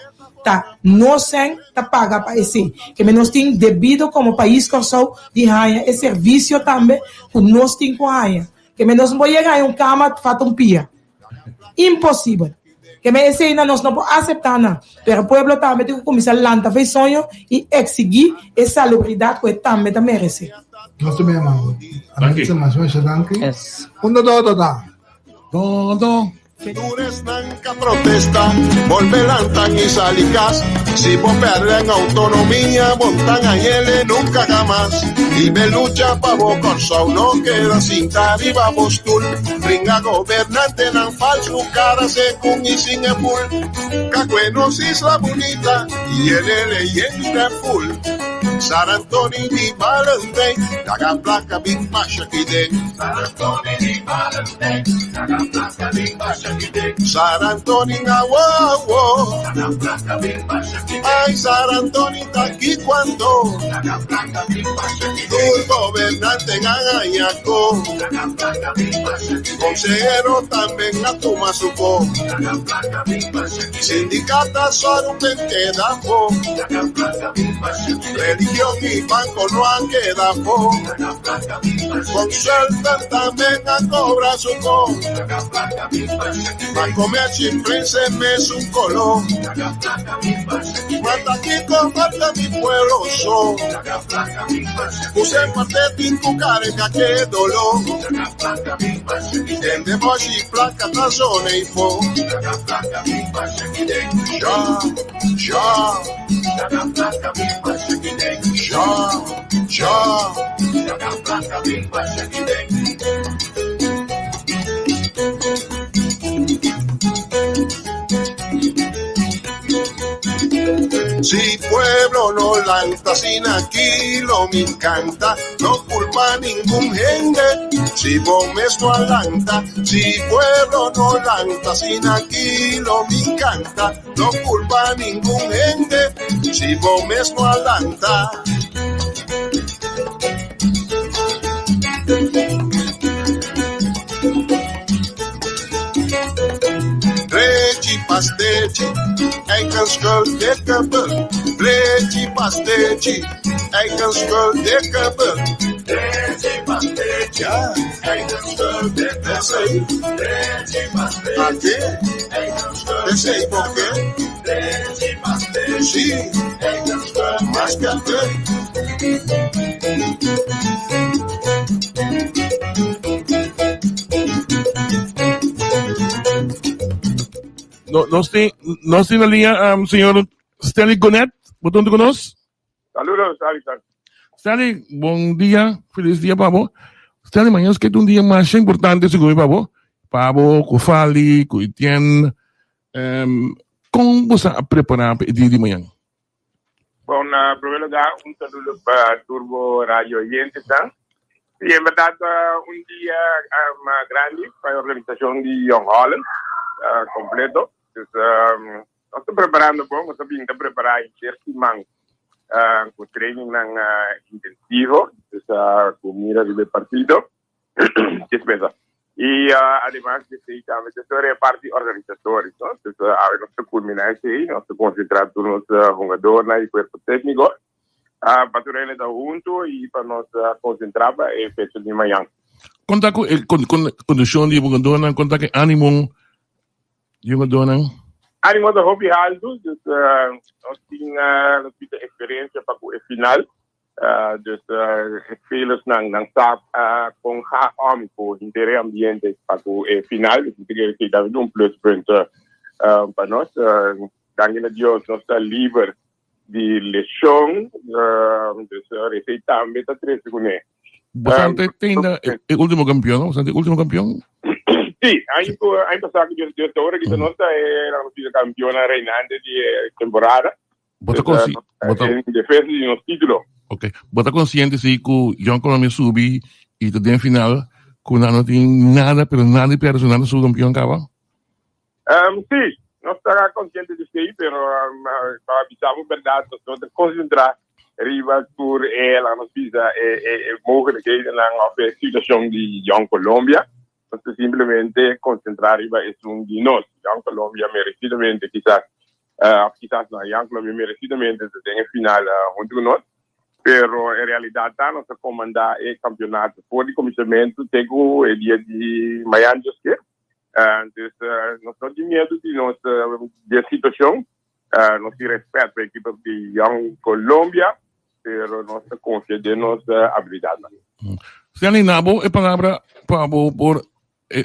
tá no sem tá paga para esse que nós tem devido como país que sou de raia e serviço também que nós tem com raia que nós não pode chegar em cama fato pia impossível que esse ainda nós não podemos aceitar nada pero o povo também tem que começar a lançar fez sonho e exigir essa salubridade que também merece. Nós também amamos. Danke. Yes. Todo. Dures nanca protesta, volvelantan y salicas. Si vos perden autonomía, montan a hiele nunca jamás. Y me lucha pa' vos corso, no queda sin tarifa postul. Ringa gobernante nan falso, cara secún y sin empul. Cacuenos isla bonita, y el leyenda full. San Antonio di Valente, daga placa big masha kide. San Antonio di Valente, daga placa big masha kide. San Antonio Aguawo, daga placa big masha kide. Ay, San Antonio está aquí cuando, daga placa big masha kide. Tu gobernante Gagayaco, daga placa big masha kide. Consejero también a tu masuco, daga placa big masha kide. Sindicata solo te queda po, daga placa big masha kide. Religión y banco no han quedado. Consultan también a cobrar su co. Para comer siempre se me es un color. Mata aquí comparte mi pueblo son. Puse parte de tu careca que dolor. En de boshi placa tazone y fo. Si pueblo no lanza sin aquí lo me encanta, no culpa ningún gente, si vos me alanta, si pueblo no lanza sin aquí lo me encanta, no culpa ningún gente, si vos me alanta. Regi pasteci, ei kan skuld de kabel. Regi pasteci, ei kan skuld de kabel. Regi pasteci, ei kan skuld de kabel. Regi pasteci, ¿a qué? Ei kan skuld de kabel. ¿Por qué? Regi pasteci, sí, ei kan skuld más que a qué. Nos tiene la línea, señor Stanley Gonet. ¿Botón de conoce? Saludos, Alison. Stanley, buen día. Feliz día, Pavo. Stanley, mañana es que es un día más importante, seguro, Pavo. Pavo, Kufali, Kuitien. ¿Cómo vas a preparar el día de mañana? Bueno, en primer lugar, un saludo para Turbo Radio Oyentes. Y en verdad, un día más grande para la organización de Young Holland, completo. Entonces, nos estamos preparando, nos estamos preparando con training intensivo, entonces, con miras del partido, ¿qué es verdad? Y además, de parte organizadores, ¿no? Entonces, a ver, nos culminamos ahí, nos concentramos en los jugadores y cuerpo técnico, para traerles juntos y para nos concentrar en el fecha de mañana. Conta con condición de jugadores, conta con ánimo. Jogadores. Ánimo de hobby alto, dus nós temos experiência para o final, dus spelers não sabem com o interesse ambiente para o final, dus betekent que dá pluspunt para nós. Dank a Deus, nós estamos livres de lesão, dus receita também está 3 segundos. Bastante tiene el último campeón, ¿no? Bastante último campeón. Sí, hay pasado que yo ahora que no está la campeona reinante de temporada. Bota così. In defesa di uno titolo. Ok. Bota consciente si que John Colombia subi y te den final, que no tiene nada, pero nada personal su campeón acaba. Sí, no estará consciente de sí, pero avisamos verdad, nosotros concentrar arriba por la noticia mogelijkheden en la situación de Young Colombia. Entonces simplemente concentrar arriba es un dinos. Young Colombia merecidamente quizás no, Young Colombia merecidamente se tenga final junto con nosotros. Pero en realidad nuestra comanda el campeonato por el comisionamento tengo el día de mañana entonces no tenemos miedo de la situación, nos respeto el equipo de Young Colombia, pero nos confía de nuestra habilidad. Se ali nabo é palavra para por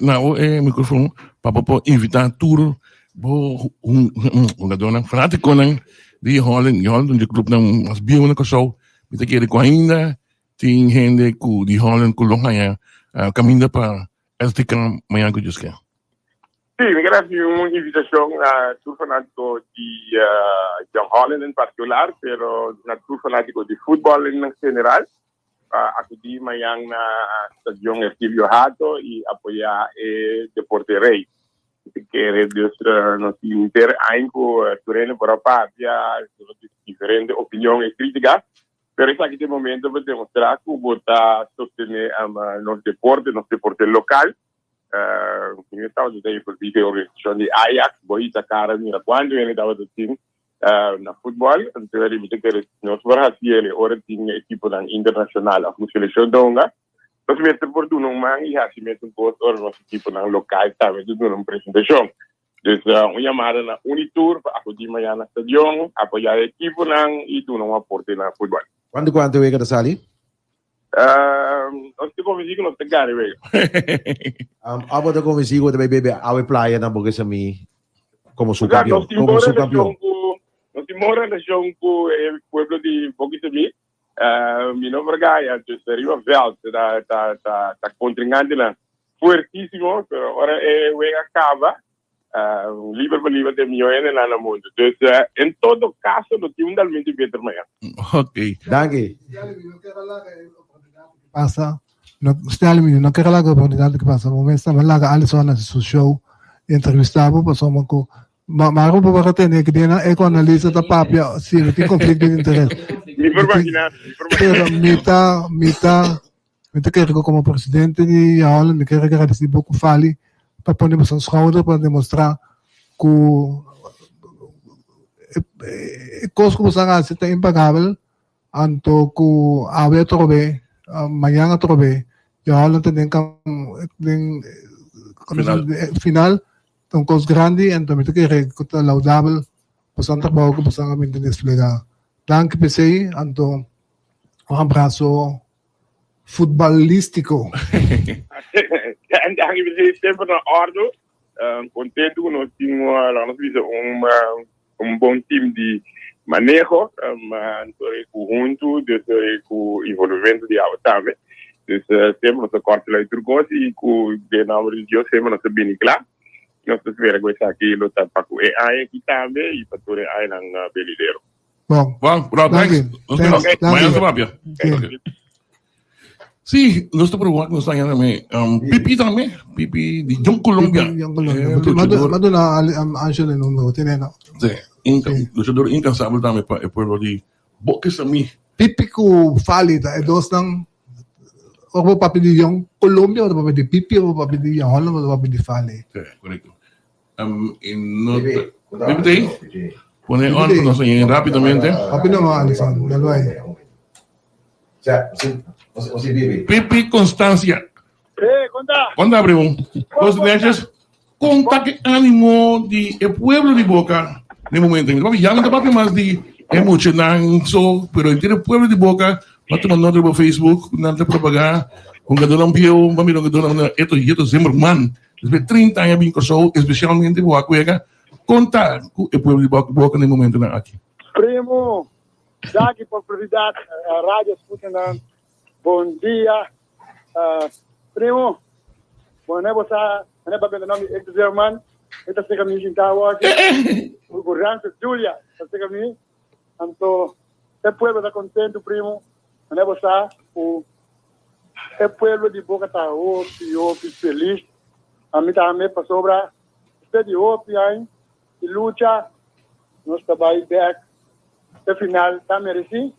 nabo é microfone para por invitar tour bo uma dona fanático nan de Holland de clube nan as bio na show me quer com ainda tem gente que de Holland que longa caminha para este can manhã que diz que Sí, me queda una invitación a tour fanático de John Holland en particular, pero a tour fanático de fútbol en general. Acudir mañana a Estación Ercilio Hato y apoyar el Deporte Rey. Si quieres, nos inter ainco terreno para patria, diferentes opiniones críticas, pero es aquí de momento para demostrar que vota sostener los deportes local. In estava de tempo di organizzazione di Ajax, Boita Cara, mira quando viene dato il team na football, anche limite che non sarà fiele ora team equipo dan internazionale a selezione donga. Lo si mette por tu non man e si mette un po' ora nostro equipo dan local, sta vedendo una presentazione. Dus una llamada na Unitour a così mañana stadion, apoyar el equipo nan y tu non aporte na football. ¿Cuánto vega da sali? Non ti convinco non te gare, vero? Abo te convinco de bebe awe playa na boga sa mi como su campeón. Como su campeón. Nos timora relación con el pueblo de Boquisabí. Mi nombre es entonces arriba Veld, está contrincante fuertísimo, pero ahora juega acaba. Libre de millones en el mundo. Entonces, en todo caso, no tiene un talmente bien terminado. Ok. Danke. Pasa, no quero lá a oportunidade que passa, mas também lá a Alisson na seu show entrevistava passou com Marco para ter que tem ecoanalista da papia, sim, tem conflito de interesse. Pero mita quero como presidente de Holland, me quero agradecer pouco fale para pôr no seu schouder para demonstrar que coisa que você faz é impagável, anto que a trobe mañana trobe ya Holland tienen final un cos grande entonces que es laudable pues un trabajo que pues han desplegado danke PC anto un abrazo futbolístico. Anche perché sempre una ordo contento che noi abbiamo un buon team di manejo, conjunto, desde el involucramiento de Avatame. Entonces, siempre nos corta la instrucción y de nombre de Dios siempre nos viene claro. Nosotros veremos aquí los tapacu hay aquí también y para todo hay en Belidero. Bom, thanks. Mañana se va bien. Sí, nuestro programa nos está llamando Pipi también, Pipi de John Colombia. Madonna Angelo el número, tiene no. Sí. Luchador incansable também para o povo de Boquisami. Pipico falida, é dos não. Ou papi de Young Colombia, ou papi de Pipi, ou papi de Holland, ou papi de Fale. É, correto. Pone on, nós vamos rapidamente. Papi não, Alisson, não vai. Pipi Constancia. Conta, primo. Os netos, conta que ânimo de o povo de Boca. No momento, papi, ya no te papi más de emocionante, pero el pueblo de Boca, va a tomar nota por Facebook, no te propagar, un gadón ampio, va a mirar un gadón, esto siempre, man, desde 30 años bien show, especialmente Boca, juega, contar el pueblo de Boca en el momento aquí. Primo, daqui por prioridad, radio escuchan, buen día, primo, bueno, vos a, no para el nombre, este hermano, esta se camina sin agua aquí. Urgente, Julia, esta se camina. Tanto, el pueblo está contento, primo. o pueblo de Boca está opi feliz. A mim também para sobra de opi aí e luta nós trabalhamos back no final também assim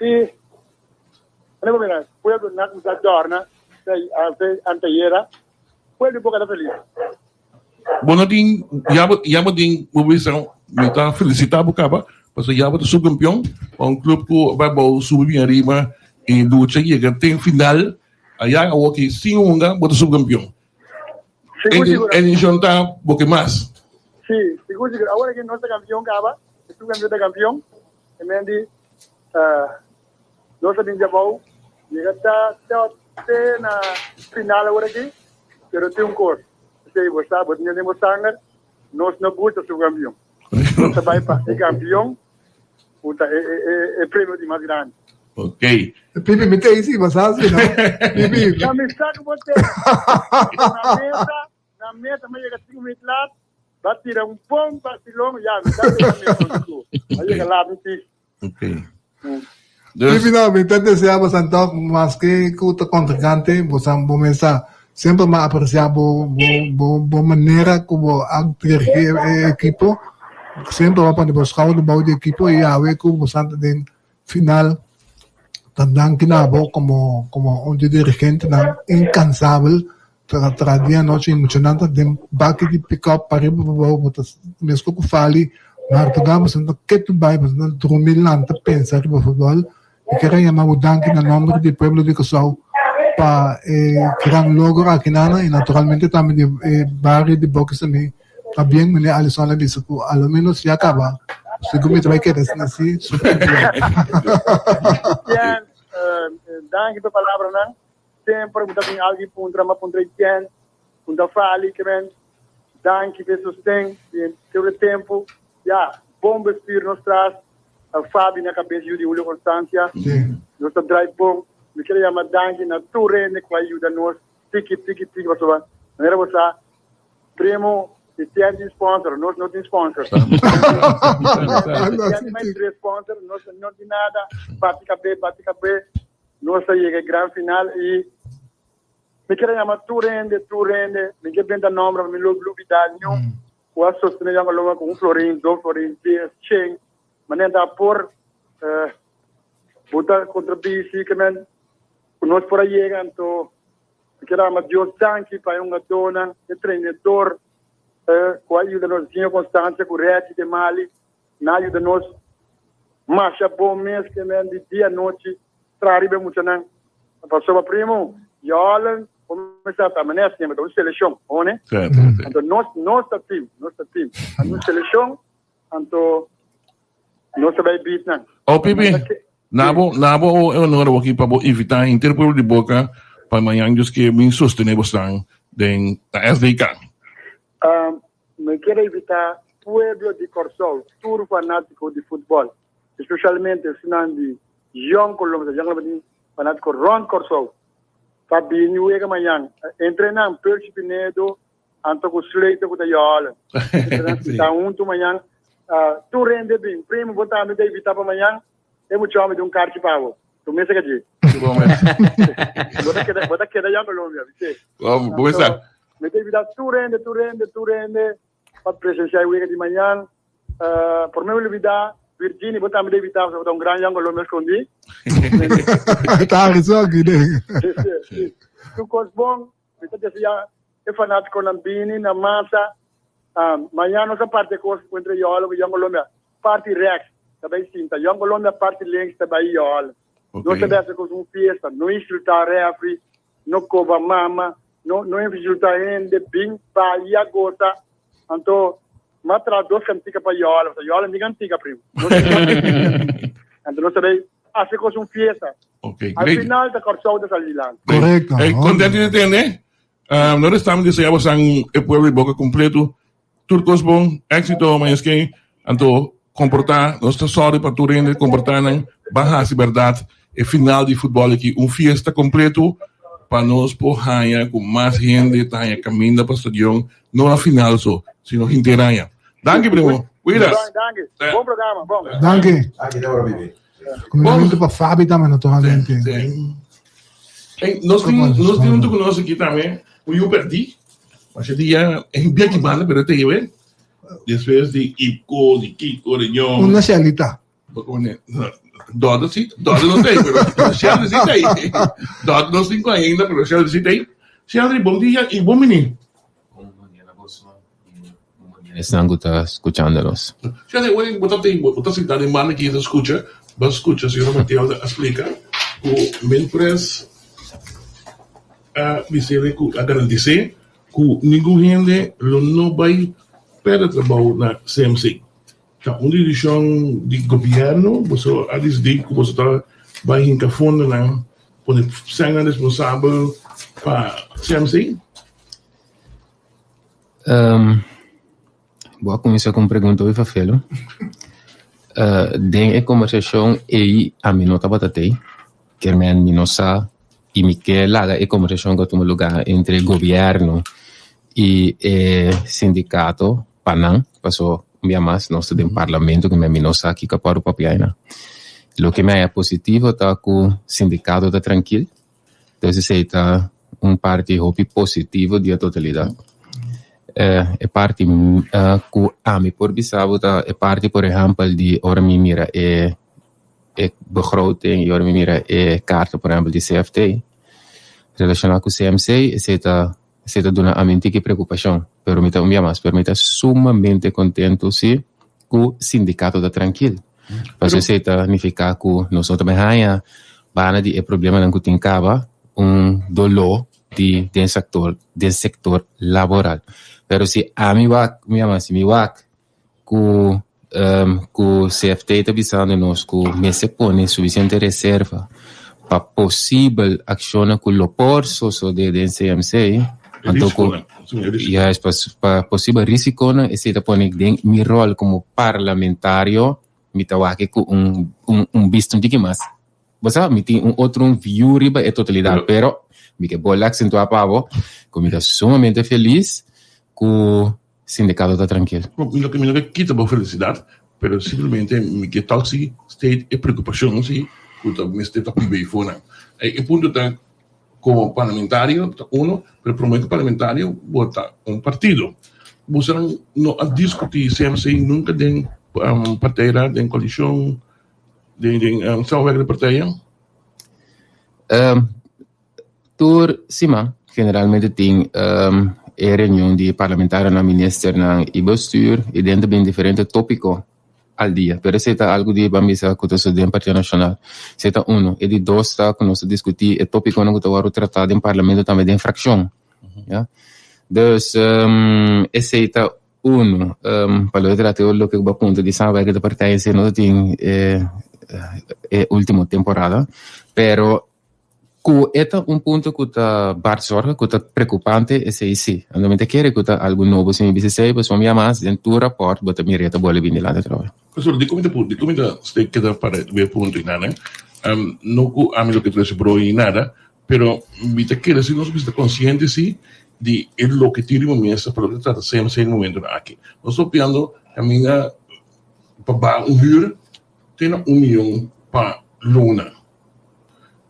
e o pueblo não nos adorna anteira pueblo de Boca está feliz. Bom, natin, yabo din mobilização, mita felicitar Bucaba, parce que yabo subcampeão, um clube que vai subir arriba e luta e tem final, aí a o que sim unga, bota subcampeão. Ele junta pouco mais. Sim, seguro. Agora que nós somos campeão, Caba, subcampeão da campeão, e mendi, nós sabemos já bom, e está na final agora aqui, pero tem cor. Se você sabe, você não tem nós não gostamos do campeão. Nós vai para ser campeão, é prêmio de mais grande. Ok. Pipi, me tem isso, mas assim, não? Pipi. Já me saco você. Na mesa, mas chega 5 minutos lá, vai tirar bom pastilão, já me dá aí chega lá, me diz. Ok. Pipi, não, me entende se ama santo, mas que o contrincante, você começa sempre a apreciar a maneira como a equipo, sempre vai para buscar o bom de equipo e a ver como você tem final. Também que nabo como um dirigente incansável para dia noite emocionante de baque de pick up para botas mesmo que fale mas pegamos no que tu vai mas não dormir lá não pensar no futebol e quero chamar o danke na nome do povo de Cusau para criar logo aqui na e naturalmente também de barrio de Boca também está bem mas Alisson ela disse que ao menos já acaba seguro que vai querer assim super danke pela palavra, não? Sempre muita tem alguém para para fale que vem, danke que sustém, todo tempo, bom vestir nos traz, a Fábio na cabeça de Julio Constância, nós drive bom, me queria chamar danke na Turene que ajuda nós, tiki, para sua, maneira você, primo, se tem sponsor, nós não temos sponsor. Tem mais 3 sponsors, nós não tem nada, bate cabê, nós chegamos ao grande final e me queria chamar Turende, me queria vender nome, me luvidade nenhum, o associo com um florim, 2 florim, 10, 100, mas nem dá por botar contribuição que nós por aí então me queria chamar Deus danke para uma dona, treinador, com a ajuda nós tinha constância, com o rete de Mali, na ajuda nós, marcha bom mês que de dia à noite, arriba muito não passou primo Jolan começar a maneira assim mas seleção né então nosso time a nossa seleção então nós vai beat não Pipi nabo eu não vou aqui para evitar interpelo de Boca para amanhã dos que bem sustentável estão den da SDK me quero evitar pueblo de Corsol tour fanático de futebol especialmente de Young Colombo, Young fanático Ron Corso, Fabinho e amanhã, treinando Percy Pinedo, Antoco Sleito com a Yola. Então, tu amanhã, tu rende bem, primo, botar me evitar para amanhã, é muito homem de um carro de pau. Tu me segue aqui. Bota que da Young Colombo, você. Vamos lá. Me evitar tu rende, para presenciar o dia de manhã, por me olvidar. Virginia, botar me evitar para um grande ângulo me escondi. Tá, resolve, né? Tu coisa bom, então já é fanático na Bini, na massa. Amanhã nossa parte coisa entre Yola e Colômbia, parte Rex, também sim, tá Colômbia parte Links também Yola. Nós sabemos que é uma festa, não insultar refri, não cobra mama, não insultar ainda bem para ir a gota, então mas traz 2 cantigas para Yola nem cantiga, primo. Então, nós sabemos, assim como uma festa. Al final, da Corsol de Salilán. Correcto. Contente de entender. Nós estamos deseando o pueblo de Boca completo. Turcos bom, éxito, mas que, então, comportar, nós estamos sorry para tu render, comportar, baja a verdade, o final de futebol aqui, festa completo, para nós, por com mais gente, caminhando para o estadião, não a final só, sino inteira. Danke, primo. Cuida. Danke. Bom programa. Bom. Danke. Comunemente para Fabi também, naturalmente. Sim. Nós temos que nós aqui também, eu perdi, mas eu tinha em bem que banda, mas eu tenho, depois de Ico, de Kiko, de Nhon. Uma Shelita. Dodo não tem, mas Sheldon sim tem. Dodo não tem ainda, mas Sheldon sim tem. Sheldon, bom dia e bom menino. Estão escuchándonos. Sheldon, eu sentado em mano aqui, escucha, senhor Mateus explica, o Menpres a garantir que ninguém não vai perder trabalho na CMC. Então, uma direção de governo, você a dizer que você vai em fundo, né? Pode ser responsável para CMC? Vou começar com uma pergunta e fafelo. Den a conversação e a minota batatei, que é minosa e Miquel lá a conversação que toma lugar entre governo e sindicato Panam, passou mais nós temos parlamento que me minosa aqui que para o papiaina. Lo que me é positivo tá que o sindicato tá tranquilo, então se tá parte hopi positivo de totalidade. É parte que a mim por bisabo tá é parte por exemplo de ora me mira begroting e ora me mira carta por exemplo de CFT relacionado com o CMC se está dando a mente que preocupação, pero me está sumamente contento se que o sindicato está tranquilo. Porque se está significa que nós também há de problema não tem cava dolor de sector laboral. Pero se a mim vai que o CFT está avisando nós que me se põe suficiente reserva para possível ação com o porso de CMC. Então, para possível risco, esse está põe meu rol como parlamentário, me tá aqui com visto de que mais. Você me tem outro view riba é totalidade, pero me que bola acentuar para que me tá sumamente feliz que o sindicato está tranquilo. Lo que me quita a felicidade, pero simplesmente me que tal se state é preocupação se que me está pibei fora. E ponto tá como parlamentário, pero prometo parlamentário vota partido. Você não discutir CMC nunca tem parteira, tem coalição, tem salve de parteia? Tur cima, generalmente tem reunião de parlamentário na ministério e bestuur e dentro bem diferente tópico al dia. Pero se está algo de bambisa que está em Partido Nacional. Se está e de dois está que nós discutir o tópico que está tratado em parlamento também de infração. Ja? Dus esse está para o tratar o que o ponto de saber que a partida se não tem última temporada, pero que é ponto que está bastante que está preocupante esse sim. Andamente quer que está algo novo se me dice, pues vamos mais dentro do rapport, bota me reta bola vir lá de trabalho. Professor, de como você queda para ver ponto e nada, não que a mim lo que trouxe pro e nada, pero me te queda se nós está consciente sim de lo que tiene mesa para tratar sempre em momento aqui. Nós estou pensando a minha para huur tem 1 milhão para luna.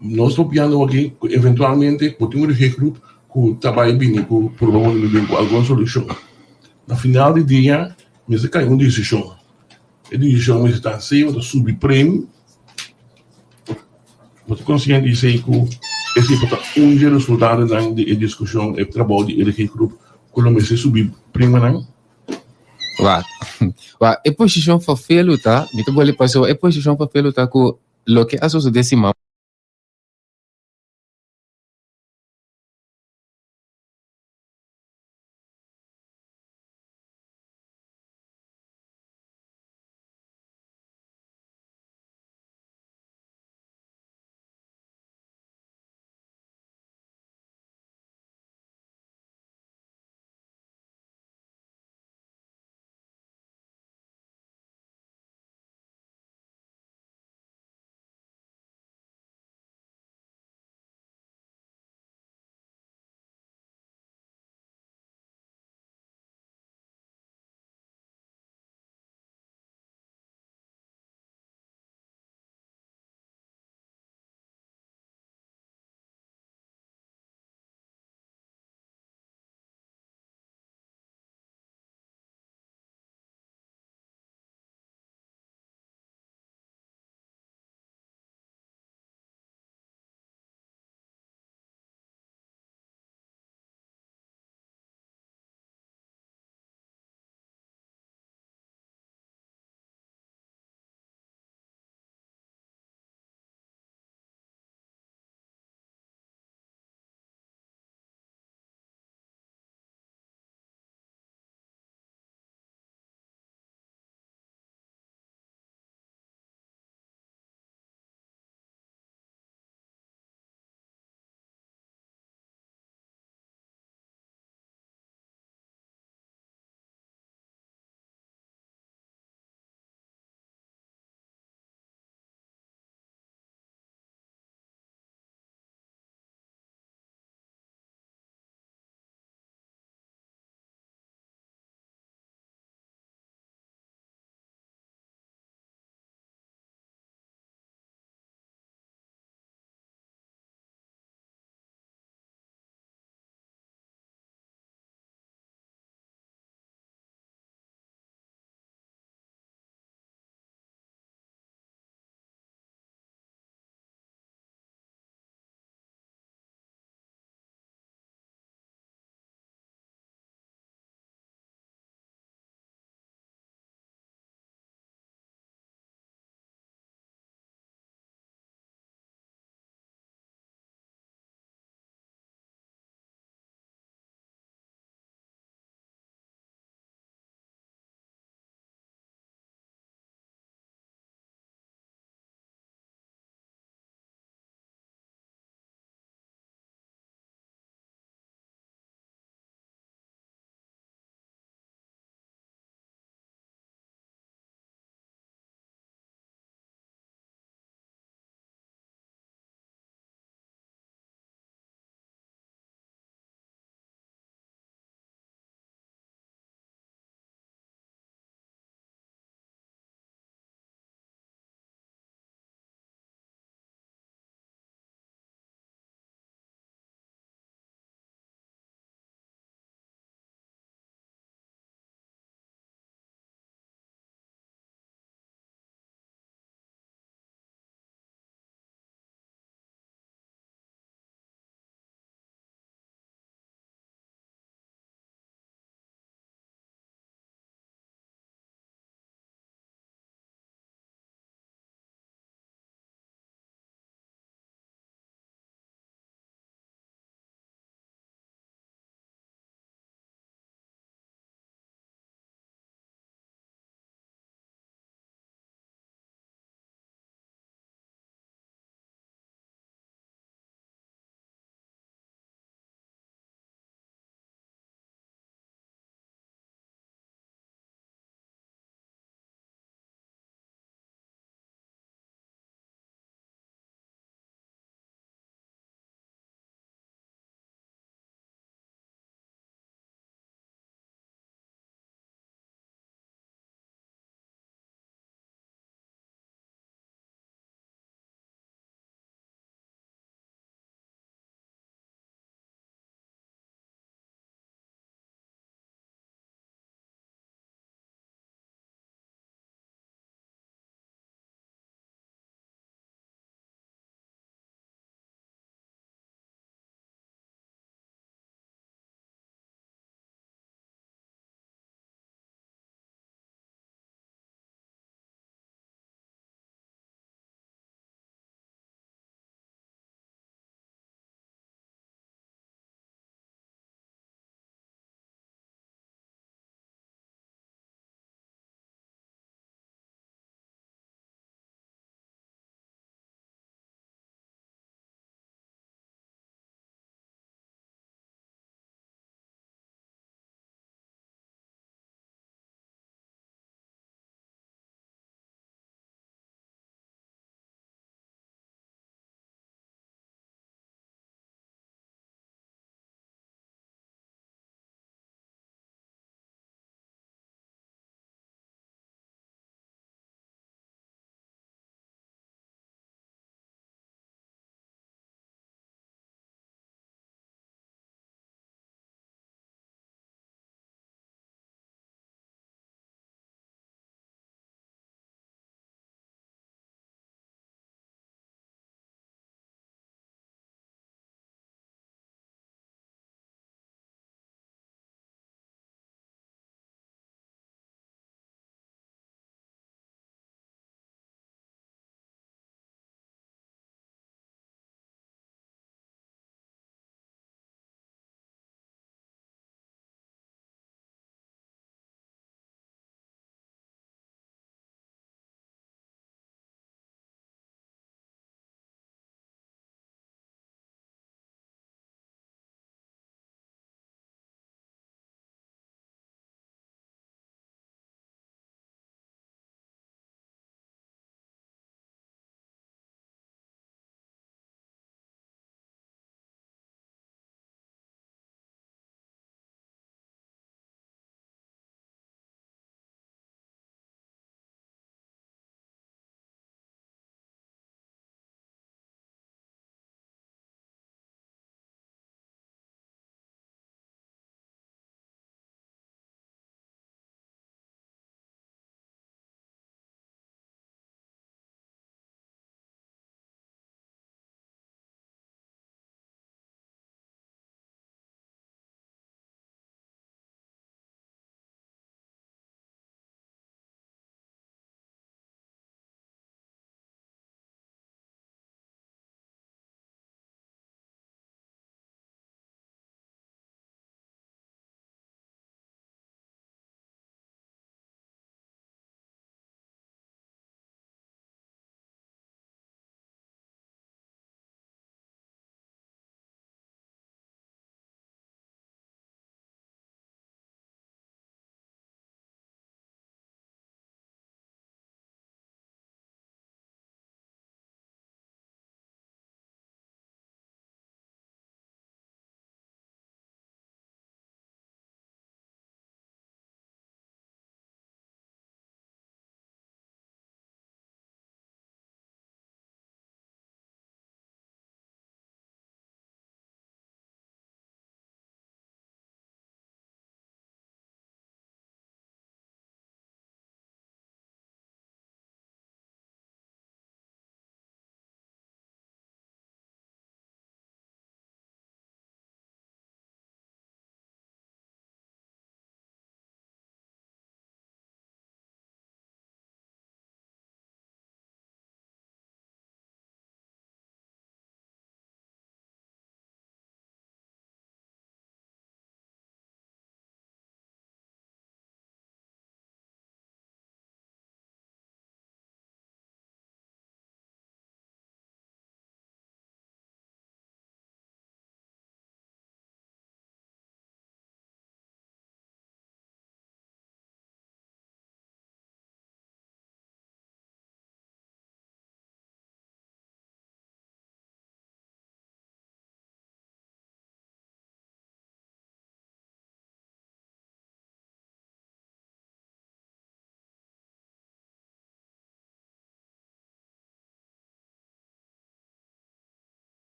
Nós estamos pensando aqui, eventualmente, que temos um grupo que trabalha bem com provavelmente alguma solução. No final do dia, nós cai uma decisão. A decisão está acima, subir prêmio. Mas consciente de que esse é o resultado da discussão e trabalho de grupo que o mês subir prêmio não. A posição para felo tá, me tô bolando passou a posição para felo tá com lo que a sociedade